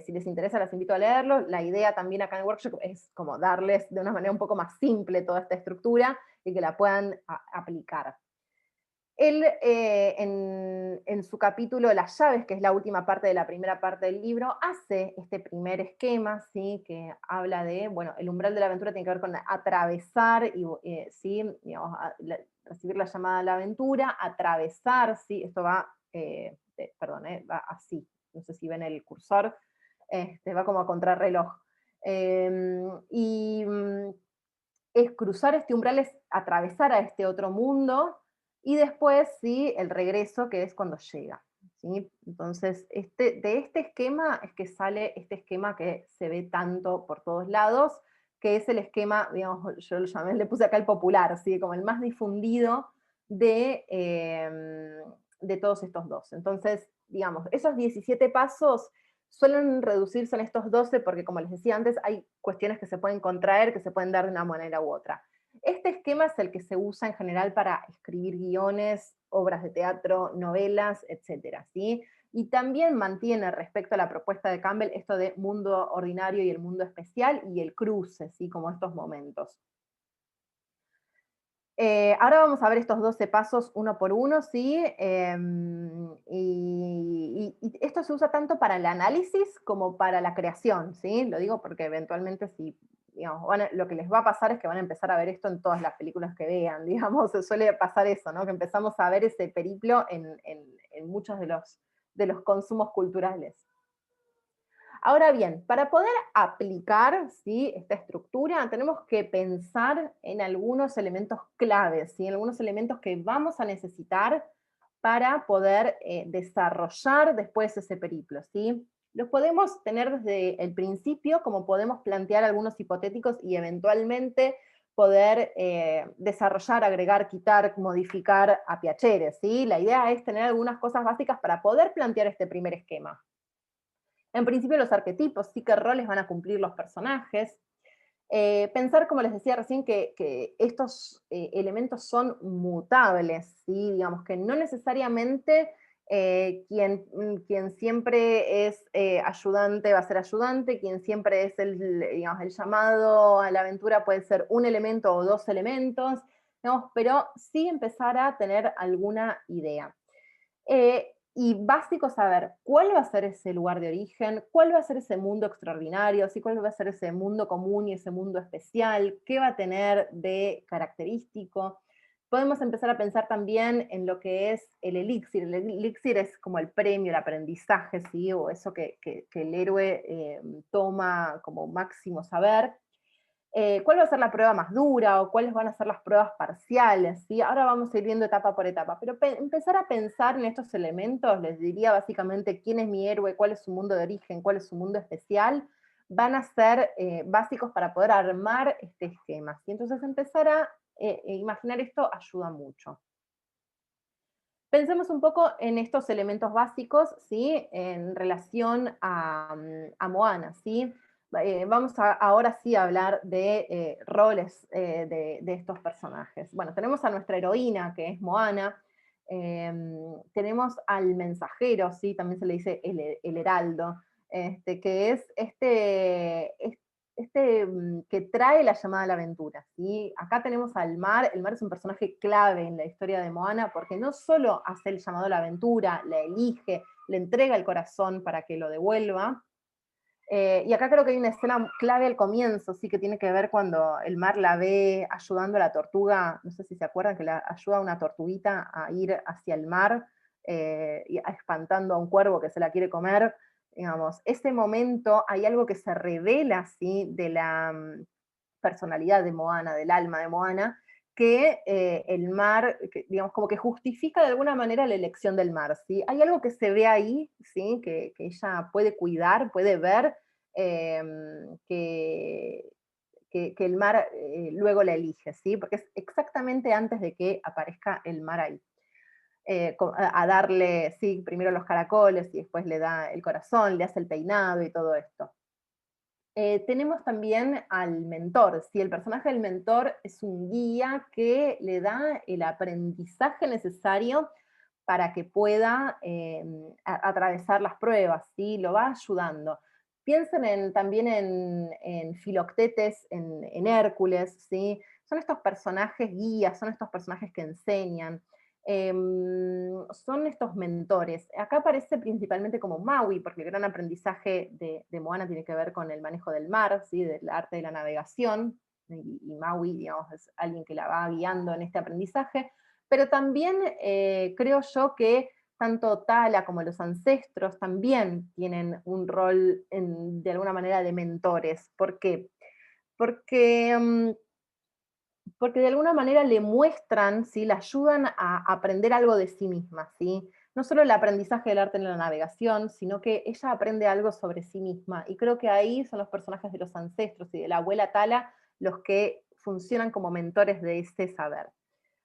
Si les interesa, les invito a leerlos. La idea también acá en el workshop es como darles de una manera un poco más simple toda esta estructura y que la puedan aplicar. Él, en su capítulo Las llaves, que es la última parte de la primera parte del libro, hace este primer esquema, ¿sí? Que habla de, bueno, el umbral de la aventura tiene que ver con atravesar, y, ¿sí? Digamos, recibir la llamada a la aventura, atravesar, ¿sí? Esto va, perdón, va así, no sé si ven el cursor, va como a contrarreloj. Y es cruzar este umbral, es atravesar a este otro mundo, y después, sí, el regreso, que es cuando llega. ¿Sí? Entonces, de este esquema es que sale este esquema que se ve tanto por todos lados, que es el esquema, digamos, yo lo llamé, le puse acá el popular, ¿sí? Como el más difundido de todos estos dos. Entonces, digamos, esos 17 pasos suelen reducirse en estos 12 porque, como les decía antes, hay cuestiones que se pueden contraer, que se pueden dar de una manera u otra. Este esquema es el que se usa en general para escribir guiones, obras de teatro, novelas, etcétera, ¿sí? Y también mantiene respecto a la propuesta de Campbell esto de mundo ordinario y el mundo especial y el cruce, ¿sí? Como estos momentos. Ahora vamos a ver estos 12 pasos uno por uno, ¿sí? Y esto se usa tanto para el análisis como para la creación, ¿sí? Lo digo porque eventualmente si digamos, lo que les va a pasar es que van a empezar a ver esto en todas las películas que vean, digamos, se suele pasar eso, ¿no? Que empezamos a ver ese periplo en muchos de los consumos culturales. Ahora bien, para poder aplicar, ¿sí?, esta estructura, tenemos que pensar en algunos elementos claves, ¿sí?, en algunos elementos que vamos a necesitar para poder desarrollar después ese periplo, ¿sí? Los podemos tener desde el principio, como podemos plantear algunos hipotéticos y eventualmente poder desarrollar, agregar, quitar, modificar a piacere, ¿sí? La idea es tener algunas cosas básicas para poder plantear este primer esquema. En principio los arquetipos, sí, qué roles van a cumplir los personajes. Pensar, como les decía recién, que estos elementos son mutables, ¿sí? Digamos que no necesariamente quien siempre es ayudante va a ser ayudante, quien siempre es digamos, el llamado a la aventura puede ser un elemento o dos elementos, digamos, pero sí empezar a tener alguna idea. Y básico saber cuál va a ser ese lugar de origen, cuál va a ser ese mundo extraordinario, ¿sí? Cuál va a ser ese mundo común y ese mundo especial, qué va a tener de característico. Podemos empezar a pensar también en lo que es el elixir. El elixir es como el premio, el aprendizaje, ¿sí? O eso que el héroe toma como máximo saber. ¿Cuál va a ser la prueba más dura o cuáles van a ser las pruebas parciales? ¿Sí? Ahora vamos a ir viendo etapa por etapa, pero empezar a pensar en estos elementos, les diría básicamente quién es mi héroe, cuál es su mundo de origen, cuál es su mundo especial, van a ser básicos para poder armar este esquema. ¿Sí? Entonces empezar a imaginar esto ayuda mucho. Pensemos un poco en estos elementos básicos, ¿sí? En relación a Moana, ¿sí? Vamos ahora sí a hablar de roles de estos personajes. Bueno, tenemos a nuestra heroína, que es Moana, tenemos al mensajero, ¿sí? También se le dice el heraldo, que es que trae la llamada a la aventura, ¿sí? Acá tenemos al mar. El mar es un personaje clave en la historia de Moana porque no solo hace el llamado a la aventura, la elige, le entrega el corazón para que lo devuelva. Y acá creo que hay una escena clave al comienzo, sí, que tiene que ver cuando el mar la ve ayudando a la tortuga, no sé si se acuerdan, que la ayuda a una tortuguita a ir hacia el mar, y espantando a un cuervo que se la quiere comer. Digamos, ese momento hay algo que se revela, ¿sí?, de la personalidad de Moana, del alma de Moana, que el mar, que, digamos, como que justifica de alguna manera la elección del mar, ¿sí? Hay algo que se ve ahí, ¿sí?, que ella puede cuidar, puede ver, eh, que, que el mar luego la elige, ¿sí? Porque es exactamente antes de que aparezca el mar ahí. A darle, sí, primero los caracoles y después le da el corazón, le hace el peinado y todo esto. Tenemos también al mentor, ¿sí? El personaje del mentor es un guía que le da el aprendizaje necesario para que pueda atravesar las pruebas, ¿sí? Lo va ayudando. Piensen también en Filoctetes, en Hércules, ¿sí? Son estos personajes guías, son estos personajes que enseñan, son estos mentores. Acá aparece principalmente como Maui, porque el gran aprendizaje de Moana tiene que ver con el manejo del mar, ¿sí? Del arte de la navegación, y Maui, digamos, es alguien que la va guiando en este aprendizaje, pero también creo yo que tanto Tala como los ancestros también tienen un rol de alguna manera de mentores. ¿Por qué? Porque porque de alguna manera le muestran, ¿sí?, la ayudan a aprender algo de sí misma, ¿sí? No solo el aprendizaje del arte en la navegación, sino que ella aprende algo sobre sí misma. Y creo que ahí son los personajes de los ancestros y de la abuela Tala los que funcionan como mentores de ese saber.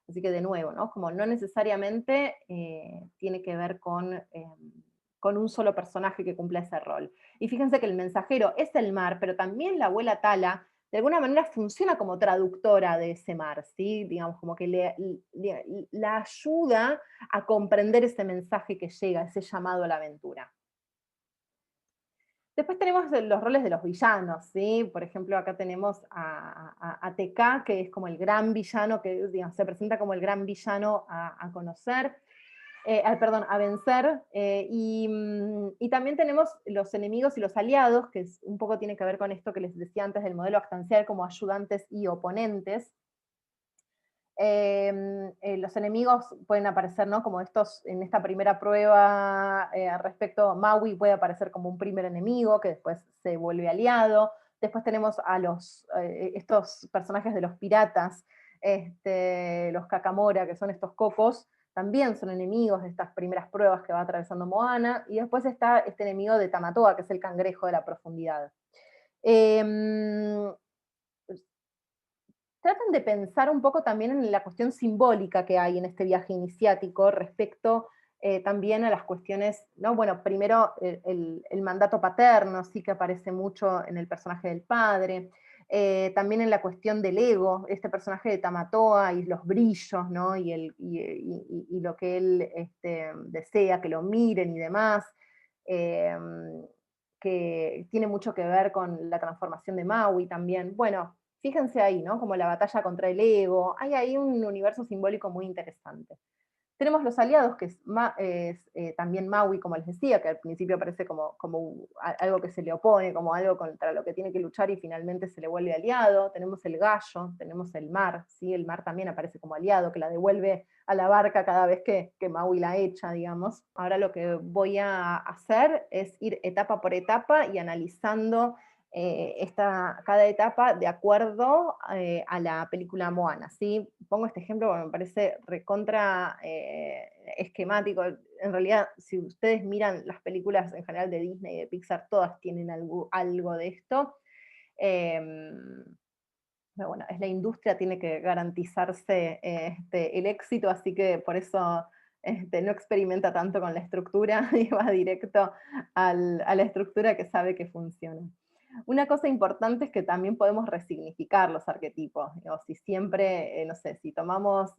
Así que de nuevo, ¿no? Como no necesariamente tiene que ver con un solo personaje que cumpla ese rol. Y fíjense que el mensajero es el mar, pero también la abuela Tala de alguna manera funciona como traductora de ese mar, ¿sí? Digamos, como que la ayuda a comprender ese mensaje que llega, ese llamado a la aventura. Después tenemos los roles de los villanos, ¿sí? Por ejemplo, acá tenemos a TK, que es como el gran villano, que digamos, se presenta como el gran villano a conocer. perdón, a vencer, y también tenemos los enemigos y los aliados, que un poco tiene que ver con esto que les decía antes del modelo actancial, como ayudantes y oponentes. Los enemigos pueden aparecer, ¿no? Como estos, en esta primera prueba respecto a Maui puede aparecer como un primer enemigo que después se vuelve aliado. Después tenemos a estos personajes de los piratas, los Kakamora, que son estos cocos, también son enemigos de estas primeras pruebas que va atravesando Moana. Y después está este enemigo de Tamatoa, que es el cangrejo de la profundidad. Eh, Traten de pensar un poco también en la cuestión simbólica que hay en este viaje iniciático respecto también a las cuestiones, ¿no? Bueno, primero el mandato paterno, sí que aparece mucho en el personaje del padre, también en la cuestión del ego, este personaje de Tamatoa y los brillos, ¿no? Y lo que él desea, que lo miren y demás, eh, que tiene mucho que ver con la transformación de Maui también. Bueno, fíjense ahí, ¿no? Como la batalla contra el ego. Hay ahí un universo simbólico muy interesante. Tenemos los aliados, que es también Maui, como les decía, que al principio parece como algo que se le opone, como algo contra lo que tiene que luchar y finalmente se le vuelve aliado. Tenemos el gallo, tenemos el mar, ¿sí? El mar también aparece como aliado, que la devuelve a la barca cada vez que Maui la echa, digamos. Ahora lo que voy a hacer es ir etapa por etapa y analizando cada etapa de acuerdo a la película Moana. ¿Sí? Pongo este ejemplo porque me parece recontra esquemático. En realidad, si ustedes miran las películas en general de Disney y de Pixar, todas tienen algo de esto. Pero bueno, es la industria, tiene que garantizarse el éxito, así que por eso no experimenta tanto con la estructura y va directo a la estructura que sabe que funciona. Una cosa importante es que también podemos resignificar los arquetipos. O si siempre, no sé, si tomamos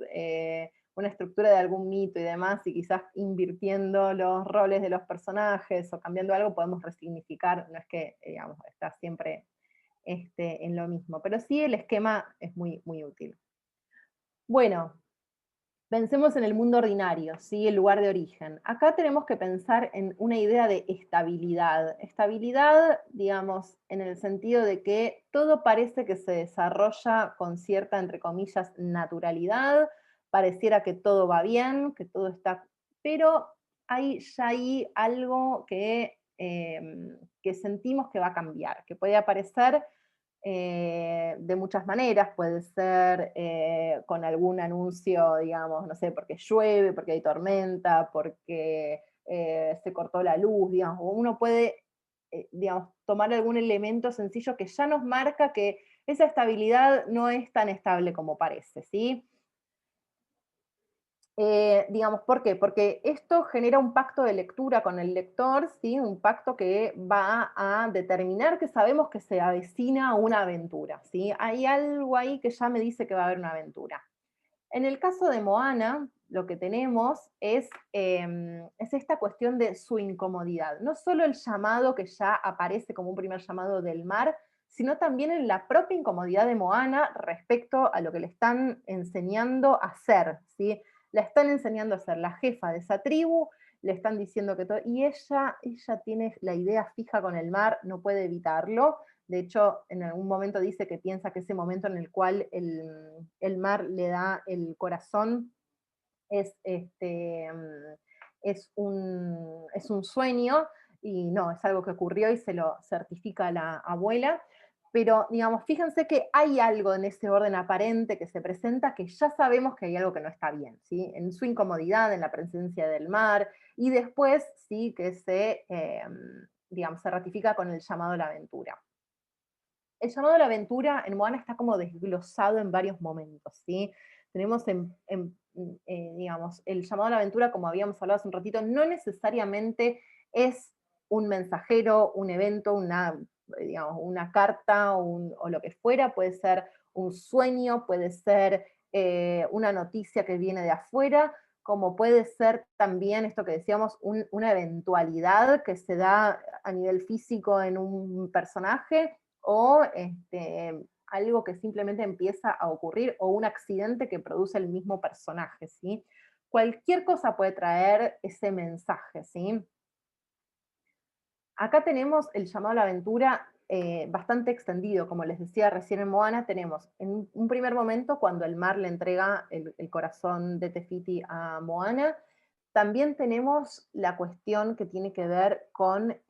una estructura de algún mito y demás, y quizás invirtiendo los roles de los personajes o cambiando algo, podemos resignificar, no es que, digamos, está siempre en lo mismo, pero sí el esquema es muy, muy útil. Bueno, pensemos en el mundo ordinario, ¿sí? El lugar de origen. Acá tenemos que pensar en una idea de estabilidad. Estabilidad, digamos, en el sentido de que todo parece que se desarrolla con cierta, entre comillas, naturalidad, pareciera que todo va bien, que todo está... Pero hay ya ahí algo que sentimos que va a cambiar, que puede aparecer de muchas maneras, puede ser con algún anuncio, digamos, no sé, porque llueve, porque hay tormenta, porque se cortó la luz, digamos, o uno puede, digamos, tomar algún elemento sencillo que ya nos marca que esa estabilidad no es tan estable como parece, ¿sí? Digamos, ¿por qué? Porque esto genera un pacto de lectura con el lector, ¿sí? Un pacto que va a determinar que sabemos que se avecina una aventura, ¿sí? Hay algo ahí que ya me dice que va a haber una aventura. En el caso de Moana, lo que tenemos es esta cuestión de su incomodidad. No solo el llamado que ya aparece como un primer llamado del mar, sino también en la propia incomodidad de Moana respecto a lo que le están enseñando a hacer, ¿sí? La están enseñando a ser la jefa de esa tribu, le están diciendo que todo, y ella tiene la idea fija con el mar, no puede evitarlo. De hecho, en algún momento dice que piensa que ese momento en el cual el mar le da el corazón es, es un sueño, y no, es algo que ocurrió y se lo certifica la abuela. Pero, digamos, fíjense que hay algo en ese orden aparente que se presenta que ya sabemos que hay algo que no está bien, ¿sí? En su incomodidad, en la presencia del mar, y después, sí, que digamos, se ratifica con el llamado a la aventura. El llamado a la aventura en Moana está como desglosado en varios momentos, ¿sí? Tenemos digamos, el llamado a la aventura, como habíamos hablado hace un ratito, no necesariamente es un mensajero, un evento, digamos, una carta o lo que fuera, puede ser un sueño, puede ser una noticia que viene de afuera, como puede ser también esto que decíamos, una eventualidad que se da a nivel físico en un personaje, o algo que simplemente empieza a ocurrir, o un accidente que produce el mismo personaje, ¿sí? cualquier cosa puede traer ese mensaje, ¿sí? Acá tenemos el llamado a la aventura bastante extendido, como les decía recién en Moana, tenemos en un primer momento cuando el mar le entrega el corazón de Te Fiti a Moana, también tenemos la cuestión que tiene que ver con,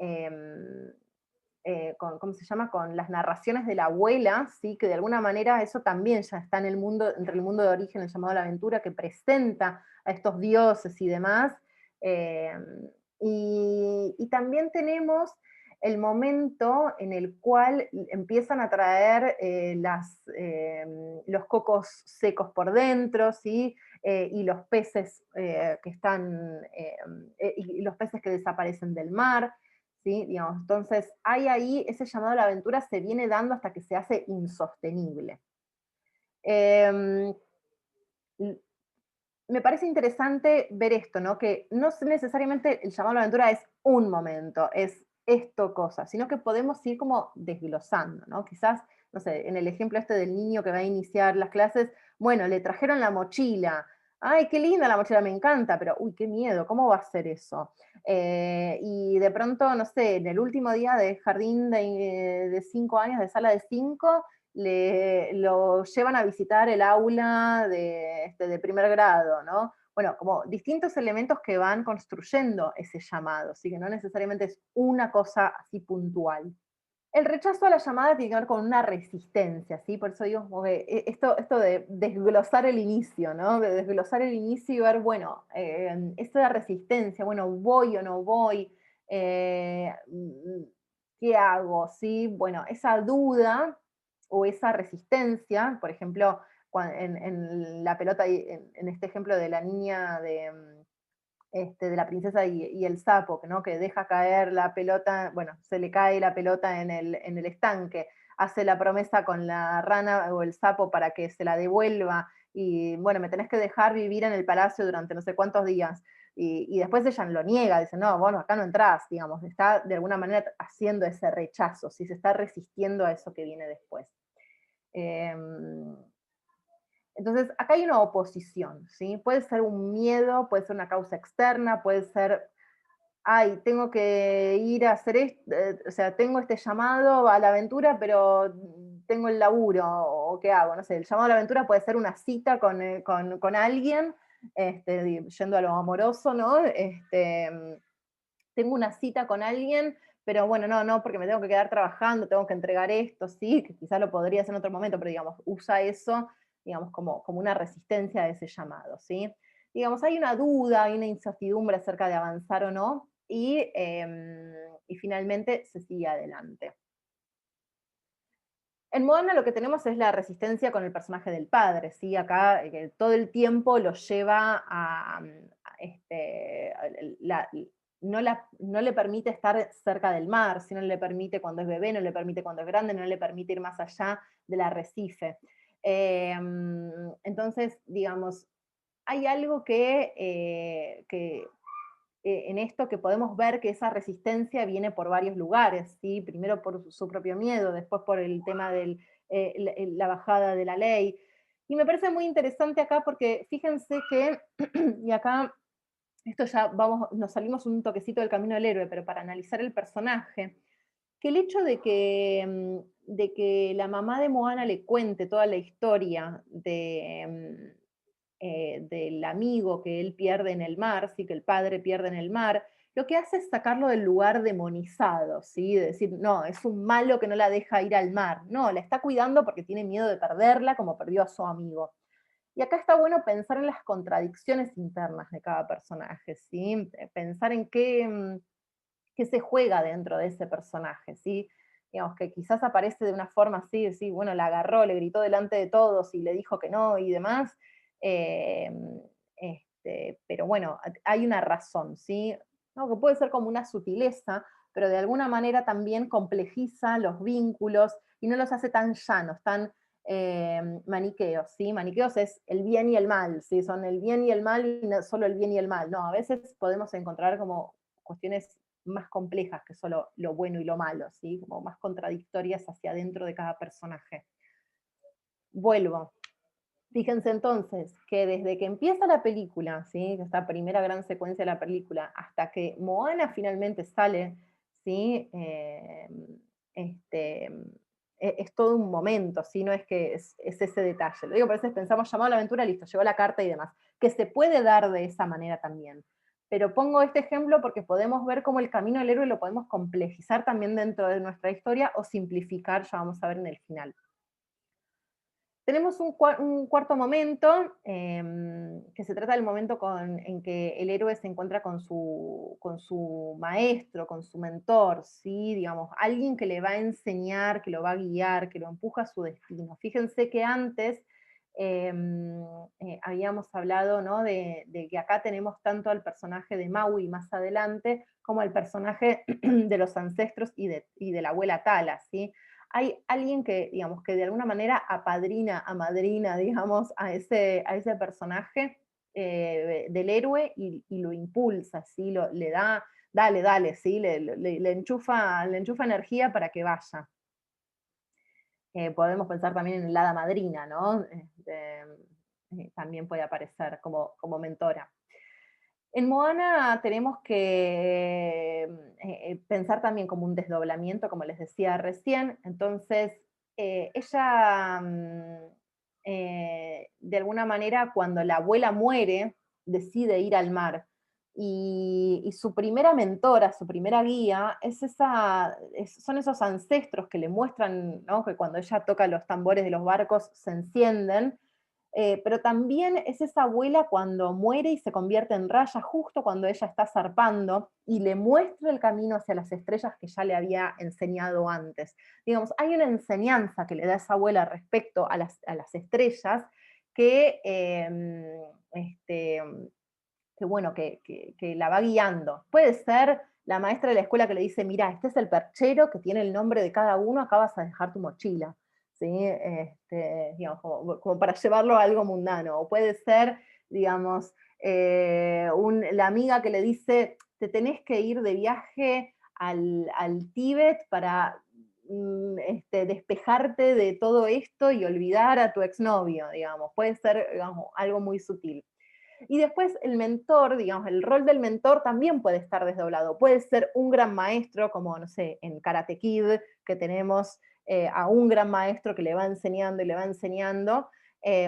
¿cómo se llama? Con las narraciones de la abuela, ¿sí? Que de alguna manera eso también ya está en el mundo, entre el mundo de origen, el llamado a la aventura, que presenta a estos dioses y demás. Eh, y también tenemos el momento en el cual empiezan a traer los cocos secos por dentro, ¿sí? Y los peces que están, y los peces que desaparecen del mar. ¿Sí? Digamos, entonces, hay ahí ese llamado a la aventura se viene dando hasta que se hace insostenible. Eh, Me parece interesante ver esto, ¿no? Que no necesariamente el llamado a la aventura es un momento, es esto cosa, sino que podemos ir como desglosando, ¿no? Quizás, no sé, en el ejemplo este del niño que va a iniciar las clases, bueno, le trajeron la mochila, ay, qué linda la mochila, me encanta, pero uy, qué miedo, ¿cómo va a ser eso? Y de pronto, no sé, en el último día de jardín de 5 años, de sala de 5, lo llevan a visitar el aula de primer grado, ¿no? Bueno, como distintos elementos que van construyendo ese llamado, así que no necesariamente es una cosa así puntual. El rechazo a la llamada tiene que ver con una resistencia, ¿sí? Por eso digo, como que esto de desglosar el inicio, ¿no? De desglosar el inicio y ver, bueno, esta resistencia, bueno, voy o no voy, ¿qué hago? ¿Sí? Bueno, esa duda o esa resistencia, por ejemplo, en la pelota, en este ejemplo de la niña de la princesa y el sapo, ¿no? Que deja caer la pelota, bueno, se le cae la pelota en el estanque, hace la promesa con la rana o el sapo para que se la devuelva, y bueno, me tenés que dejar vivir en el palacio durante no sé cuántos días. Y después ella lo niega, dice, no, bueno, acá no entrás, digamos, está de alguna manera haciendo ese rechazo, si se está resistiendo a eso que viene después. Eh, entonces, acá hay una oposición, ¿sí? Puede ser un miedo, puede ser una causa externa, puede ser, ay, tengo que ir a hacer esto, o sea, tengo este llamado a la aventura, pero tengo el laburo, o qué hago, no sé, el llamado a la aventura puede ser una cita con alguien, yendo a lo amoroso, ¿no? Tengo una cita con alguien, pero bueno, no, porque me tengo que quedar trabajando, tengo que entregar esto, sí, que quizás lo podría hacer en otro momento, pero digamos, usa eso, digamos, como una resistencia a ese llamado, ¿sí? Digamos, hay una duda, hay una incertidumbre acerca de avanzar o no, y finalmente se sigue adelante. En Moana lo que tenemos es la resistencia con el personaje del padre, ¿sí? Acá todo el tiempo lo lleva no le permite estar cerca del mar, si no le permite cuando es bebé, no le permite cuando es grande, no le permite ir más allá del arrecife. Entonces, digamos, hay algo que en esto que podemos ver que esa resistencia viene por varios lugares, ¿sí? Primero por su propio miedo, después por el tema de la bajada de la ley. Y me parece muy interesante acá porque fíjense que, y acá esto ya vamos, nos salimos un toquecito del camino del héroe, pero para analizar el personaje, que el hecho de que la mamá de Moana le cuente toda la historia del amigo que él pierde en el mar, ¿sí? Que el padre pierde en el mar, lo que hace es sacarlo del lugar demonizado, ¿sí? De decir, no, es un malo que no la deja ir al mar. No, la está cuidando porque tiene miedo de perderla como perdió a su amigo. Y acá está bueno pensar en las contradicciones internas de cada personaje, ¿sí? Pensar en qué se juega dentro de ese personaje, ¿sí? Digamos que quizás aparece de una forma así, sí, bueno, la agarró, le gritó delante de todos y le dijo que no y demás, eh, pero bueno, hay una razón, ¿sí? ¿No? Que puede ser como una sutileza, pero de alguna manera también complejiza los vínculos y no los hace tan llanos, tan maniqueos, ¿sí? Maniqueos es el bien y el mal, ¿sí? Son el bien y el mal y no solo el bien y el mal, no, a veces podemos encontrar como cuestiones más complejas que solo lo bueno y lo malo, ¿sí? Como más contradictorias hacia adentro de cada personaje. Vuelvo. Fíjense entonces que desde que empieza la película, ¿sí? Esta primera gran secuencia de la película, hasta que Moana finalmente sale, ¿sí? Este, es todo un momento, ¿sí? No es que es ese detalle. Lo digo, por a veces pensamos, llamado a la aventura, listo, llegó la carta y demás, que se puede dar de esa manera también. Pero pongo este ejemplo porque podemos ver cómo el camino del héroe lo podemos complejizar también dentro de nuestra historia o simplificar, ya vamos a ver en el final. Tenemos un cuarto momento, que se trata del momento en que el héroe se encuentra con su maestro, con su mentor, ¿sí? Digamos, alguien que le va a enseñar, que lo va a guiar, que lo empuja a su destino. Fíjense que antes habíamos hablado, ¿no? de que acá tenemos tanto al personaje de Maui más adelante, como al personaje de los ancestros y de la abuela Tala, ¿sí? Hay alguien que, digamos, que de alguna manera apadrina, amadrina, digamos, a ese personaje del héroe y lo impulsa, ¿sí? Le da, dale, dale, ¿sí? Le enchufa energía para que vaya. Podemos pensar también en el hada madrina, ¿no? También puede aparecer como mentora. En Moana tenemos que pensar también como un desdoblamiento, como les decía recién. Entonces, ella, de alguna manera, cuando la abuela muere, decide ir al mar. Y su primera mentora, su primera guía, son esos ancestros que le muestran, ¿no? Que cuando ella toca los tambores de los barcos se encienden, pero también es esa abuela cuando muere y se convierte en raya justo cuando ella está zarpando y le muestra el camino hacia las estrellas que ya le había enseñado antes. Digamos, hay una enseñanza que le da esa abuela respecto a las estrellas que, este, que bueno, que la va guiando. Puede ser la maestra de la escuela que le dice, mira, este es el perchero que tiene el nombre de cada uno, acá vas a dejar tu mochila. ¿Sí? Digamos, como para llevarlo a algo mundano. O puede ser, digamos, la amiga que le dice, te tenés que ir de viaje al Tíbet para despejarte de todo esto y olvidar a tu exnovio, digamos. Puede ser, digamos, algo muy sutil. Y después el mentor, digamos, el rol del mentor también puede estar desdoblado. Puede ser un gran maestro, como, no sé, en Karate Kid, que tenemos a un gran maestro que le va enseñando y le va enseñando,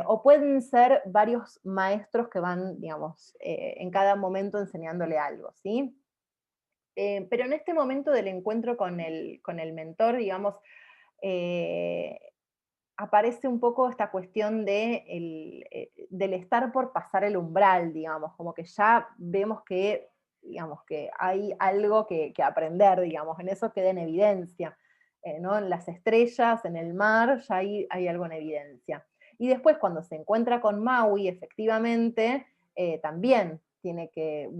o pueden ser varios maestros que van, digamos, en cada momento enseñándole algo, ¿sí? Pero en este momento del encuentro con el mentor, digamos, eh, aparece un poco esta cuestión del estar por pasar el umbral, digamos, como que ya vemos que, digamos, que hay algo que aprender, digamos, en eso queda en evidencia, ¿no? En las estrellas, en el mar, ya hay algo en evidencia. Y después cuando se encuentra con Maui, efectivamente, también tiene que,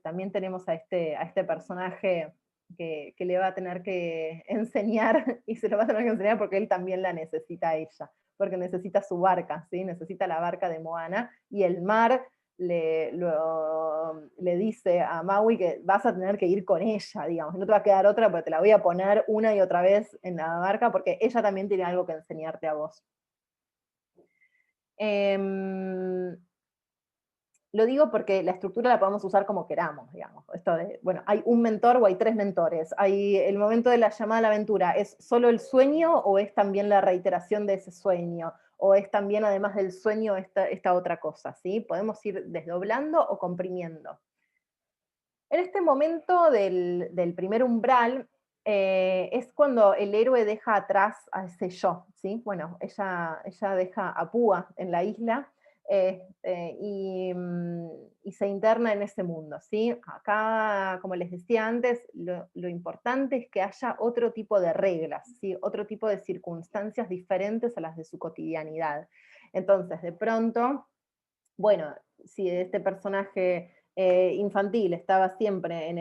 también tenemos a este personaje que le va a tener que enseñar, y se lo va a tener que enseñar porque él también la necesita a ella, porque necesita su barca, ¿sí? Necesita la barca de Moana, y el mar le dice a Maui que vas a tener que ir con ella, digamos, no te va a quedar otra, pero te la voy a poner una y otra vez en la barca porque ella también tiene algo que enseñarte a vos. Eh, lo digo porque la estructura la podemos usar como queramos, digamos. Esto de, bueno, hay un mentor o hay tres mentores. Hay el momento de la llamada a la aventura, ¿es solo el sueño o es también la reiteración de ese sueño? ¿O es también, además del sueño, esta otra cosa? ¿Sí? Podemos ir desdoblando o comprimiendo. En este momento del primer umbral, es cuando el héroe deja atrás a ese yo, ¿sí? Bueno, ella deja a Púa en la isla, y se interna en ese mundo, ¿sí? Acá, como les decía antes, lo importante es que haya otro tipo de reglas, ¿sí? Otro tipo de circunstancias diferentes a las de su cotidianidad. Entonces, de pronto, bueno, si este personaje infantil estaba siempre en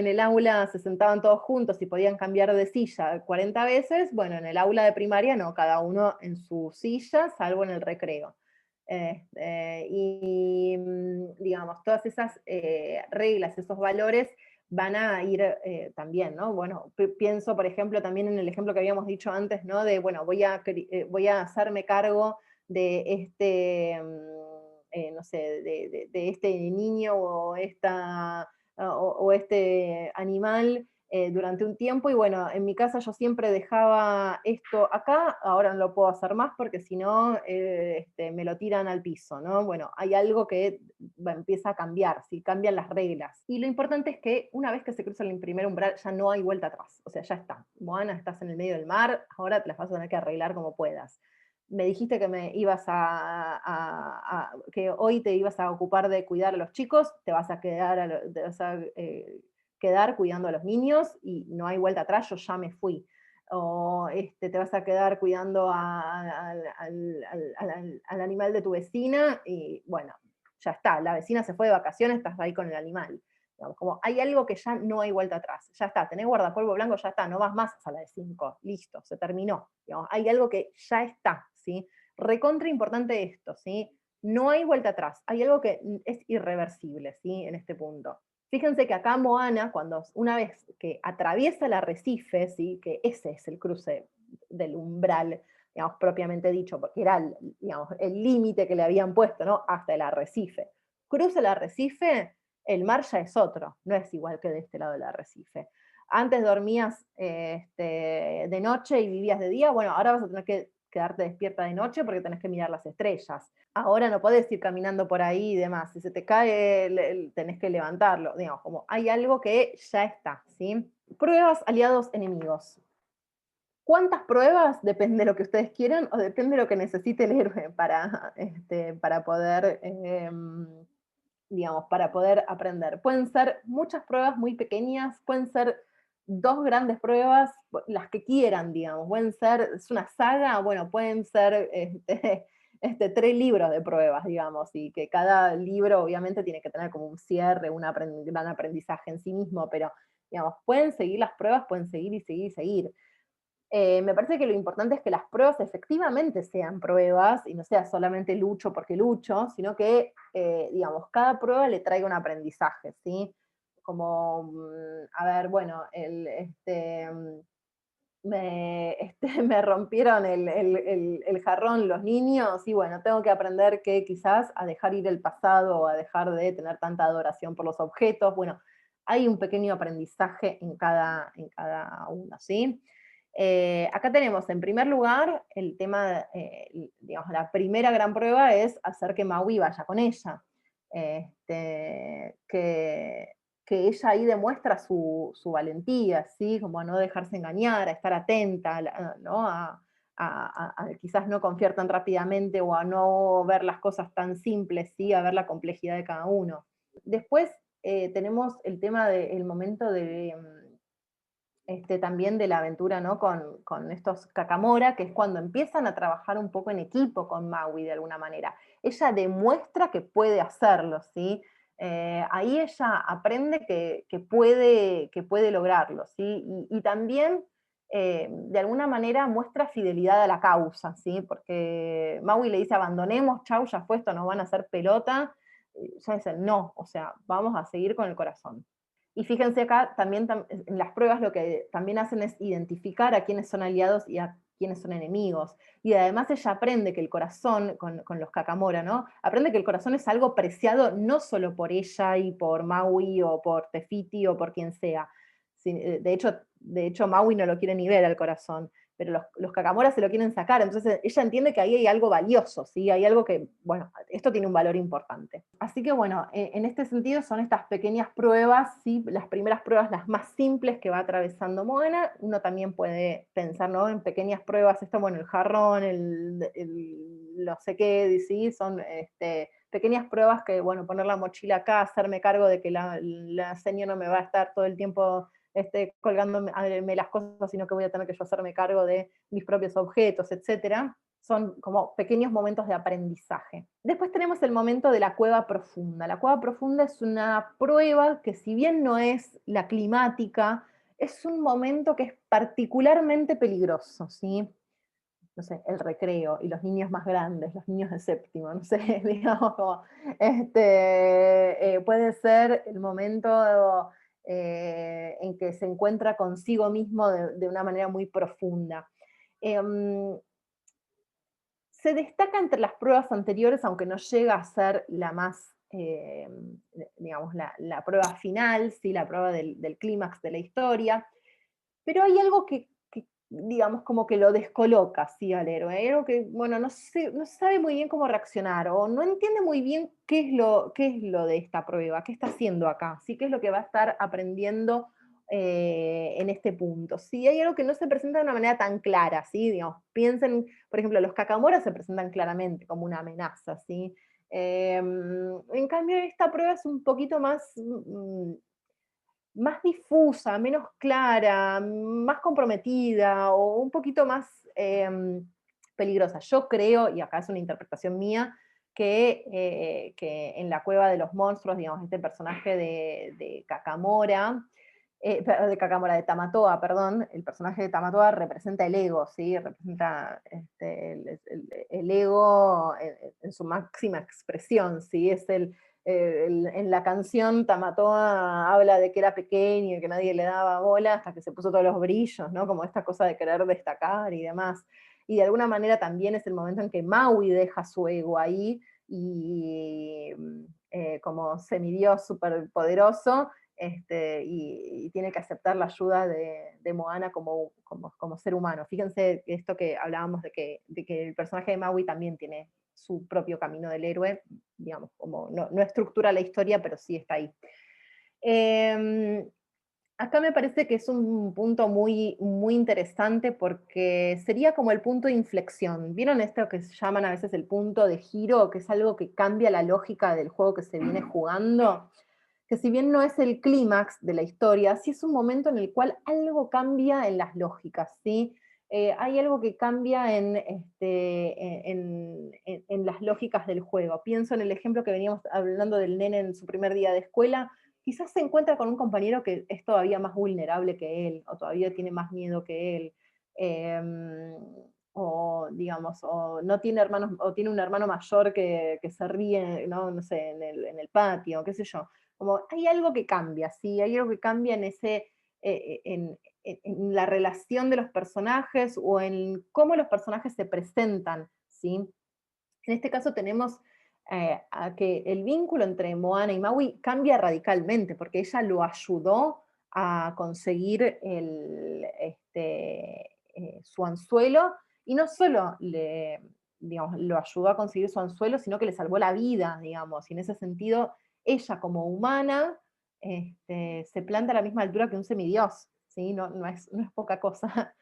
el aula, se sentaban todos juntos y podían cambiar de silla 40 veces, bueno, en el aula de primaria no, cada uno en su silla, salvo en el recreo. Digamos, todas esas reglas, esos valores van a ir también, ¿no? Bueno, pienso, por ejemplo, también en el ejemplo que habíamos dicho antes, ¿no? De, bueno, voy a hacerme cargo de este, no sé, de este niño o, o este animal durante un tiempo, y bueno, en mi casa yo siempre dejaba esto acá, ahora no lo puedo hacer más porque si no me lo tiran al piso, ¿no? Bueno, hay algo que empieza a cambiar, ¿sí? Cambian las reglas. Y lo importante es que una vez que se cruza el primer umbral ya no hay vuelta atrás, o sea, ya está. Moana, estás en el medio del mar, ahora te las vas a tener que arreglar como puedas. Me dijiste que me ibas que hoy te ibas a ocupar de cuidar a los chicos, te vas a quedar, te vas a, quedar cuidando a los niños y no hay vuelta atrás, yo ya me fui. O te vas a quedar cuidando al animal de tu vecina y bueno, ya está, la vecina se fue de vacaciones, estás ahí con el animal. Digamos, como hay algo que ya no hay vuelta atrás, ya está, tenés guardapolvo blanco, ya está, no vas más a la de 5, listo, se terminó. Digamos, hay algo que ya está, ¿sí? Recontra importante esto, ¿sí? No hay vuelta atrás, hay algo que es irreversible, ¿sí? En este punto. Fíjense que acá Moana, cuando una vez que atraviesa el arrecife, ¿sí? Que ese es el cruce del umbral, digamos, propiamente dicho, porque era digamos, el límite que le habían puesto, ¿no? Hasta el arrecife. Cruza el arrecife, el mar ya es otro, no es igual que de este lado del arrecife. Antes dormías de noche y vivías de día, bueno, ahora vas a tener que quedarte despierta de noche porque tenés que mirar las estrellas. Ahora no podés ir caminando por ahí y demás. Si se te cae, tenés que levantarlo. Digamos, como hay algo que ya está, ¿sí? Pruebas, aliados, enemigos. ¿Cuántas pruebas? Depende de lo que ustedes quieran o depende de lo que necesite el héroe para poder, digamos, para poder aprender. Pueden ser muchas pruebas muy pequeñas, pueden ser dos grandes pruebas, las que quieran, digamos. Pueden ser, es una saga, bueno, pueden ser tres libros de pruebas, digamos, y que cada libro obviamente tiene que tener como un cierre, un gran aprendizaje en sí mismo, pero, digamos, pueden seguir las pruebas, pueden seguir y seguir y seguir. Me parece que lo importante es que las pruebas efectivamente sean pruebas y no sea solamente lucho porque lucho, sino que, digamos, cada prueba le traiga un aprendizaje, ¿sí? Como, a ver, bueno, me rompieron el jarrón los niños y bueno, tengo que aprender que quizás a dejar ir el pasado o a dejar de tener tanta adoración por los objetos. Bueno, hay un pequeño aprendizaje en cada uno, ¿sí? Acá tenemos en primer lugar el tema, digamos, la primera gran prueba es hacer que Maui vaya con ella. Que ella ahí demuestra su valentía, ¿sí? Como a no dejarse engañar, a estar atenta, ¿no? A quizás no confiar tan rápidamente o a no ver las cosas tan simples, ¿sí? A ver la complejidad de cada uno. Después tenemos el tema del momento de, también de la aventura, ¿no? Con estos Kakamora, que es cuando empiezan a trabajar un poco en equipo con Maui de alguna manera. Ella demuestra que puede hacerlo, ¿sí? Ahí ella aprende que puede lograrlo, ¿sí? Y también, de alguna manera, muestra fidelidad a la causa, ¿sí? Porque Maui le dice, abandonemos, chau, ya fue, esto nos van a hacer pelota. Ya dicen, no, o sea, vamos a seguir con el corazón. Y fíjense acá, también en las pruebas lo que también hacen es identificar a quiénes son aliados y a quiénes son enemigos. Y además ella aprende que el corazón, con los Kakamora, ¿no? Aprende que el corazón es algo preciado no solo por ella y por Maui o por Tefiti o por quien sea. De hecho, Maui no lo quiere ni ver al corazón, pero los Kakamora se lo quieren sacar. Entonces ella entiende que ahí hay algo valioso, ¿sí? Hay algo que, bueno, esto tiene un valor importante. Así que bueno, en este sentido son estas pequeñas pruebas, ¿sí? Las primeras pruebas, las más simples que va atravesando Moana. Uno también puede pensar, ¿no? En pequeñas pruebas, esto, bueno, el jarrón, no sé qué, ¿sí? Son pequeñas pruebas que, bueno, poner la mochila acá, hacerme cargo de que la señora no me va a estar todo el tiempo colgándome las cosas, sino que voy a tener que yo hacerme cargo de mis propios objetos, etcétera. Son como pequeños momentos de aprendizaje. Después tenemos el momento de la cueva profunda. La cueva profunda es una prueba que, si bien no es la climática, es un momento que es particularmente peligroso, ¿sí? No sé, el recreo y los niños más grandes, los niños de séptimo, no sé, digamos, como, puede ser el momento en que se encuentra consigo mismo de una manera muy profunda. Em, Se destaca entre las pruebas anteriores, aunque no llega a ser la más, digamos, la prueba final, ¿sí? La prueba del clímax de la historia, pero hay algo que, digamos, como que lo descoloca, ¿sí? Al héroe. Hay algo que, bueno, no sabe muy bien cómo reaccionar, o no entiende muy bien qué es lo de esta prueba, qué está haciendo acá, ¿sí? Qué es lo que va a estar aprendiendo en este punto. Sí, hay algo que no se presenta de una manera tan clara, ¿sí? Digamos, piensen, por ejemplo, los Cacamora se presentan claramente como una amenaza, ¿sí? En cambio, esta prueba es un poquito más difusa, menos clara, más comprometida o un poquito más peligrosa. Yo creo, y acá es una interpretación mía, que en la cueva de los monstruos, digamos, este personaje de Kakamora, de Kakamora, de Tamatoa, perdón, el personaje de Tamatoa representa el ego, ¿sí? Representa el ego en su máxima expresión, ¿sí? Es en la canción Tamatoa habla de que era pequeño y que nadie le daba bola hasta que se puso todos los brillos, ¿no? Como esta cosa de querer destacar y demás. Y de alguna manera también es el momento en que Maui deja su ego ahí y como semidios superpoderoso, y tiene que aceptar la ayuda de Moana como ser humano. Fíjense esto que hablábamos de que el personaje de Maui también tiene su propio camino del héroe, digamos, como no estructura la historia, pero sí está ahí. Eh, Acá me parece que es un punto muy interesante porque sería como el punto de inflexión. ¿Vieron esto que se llaman a veces el punto de giro, que es algo que cambia la lógica del juego que se viene jugando? Que si bien no es el clímax de la historia, sí es un momento en el cual algo cambia en las lógicas, ¿sí? Hay algo que cambia en las lógicas del juego. Pienso en el ejemplo que veníamos hablando del nene en su primer día de escuela. Quizás se encuentra con un compañero que es todavía más vulnerable que él, o todavía tiene más miedo que él, o digamos, o no tiene hermanos, o tiene un hermano mayor que se ríe, no sé, en el patio, qué sé yo. Como hay algo que cambia, ¿sí? Hay algo que cambia en en la relación de los personajes o en cómo los personajes se presentan, ¿sí? En este caso tenemos a que el vínculo entre Moana y Maui cambia radicalmente, porque ella lo ayudó a conseguir su anzuelo, y no solo digamos, lo ayudó a conseguir su anzuelo, sino que le salvó la vida, digamos, y en ese sentido, ella como humana se planta a la misma altura que un semidios, ¿sí? No es poca cosa.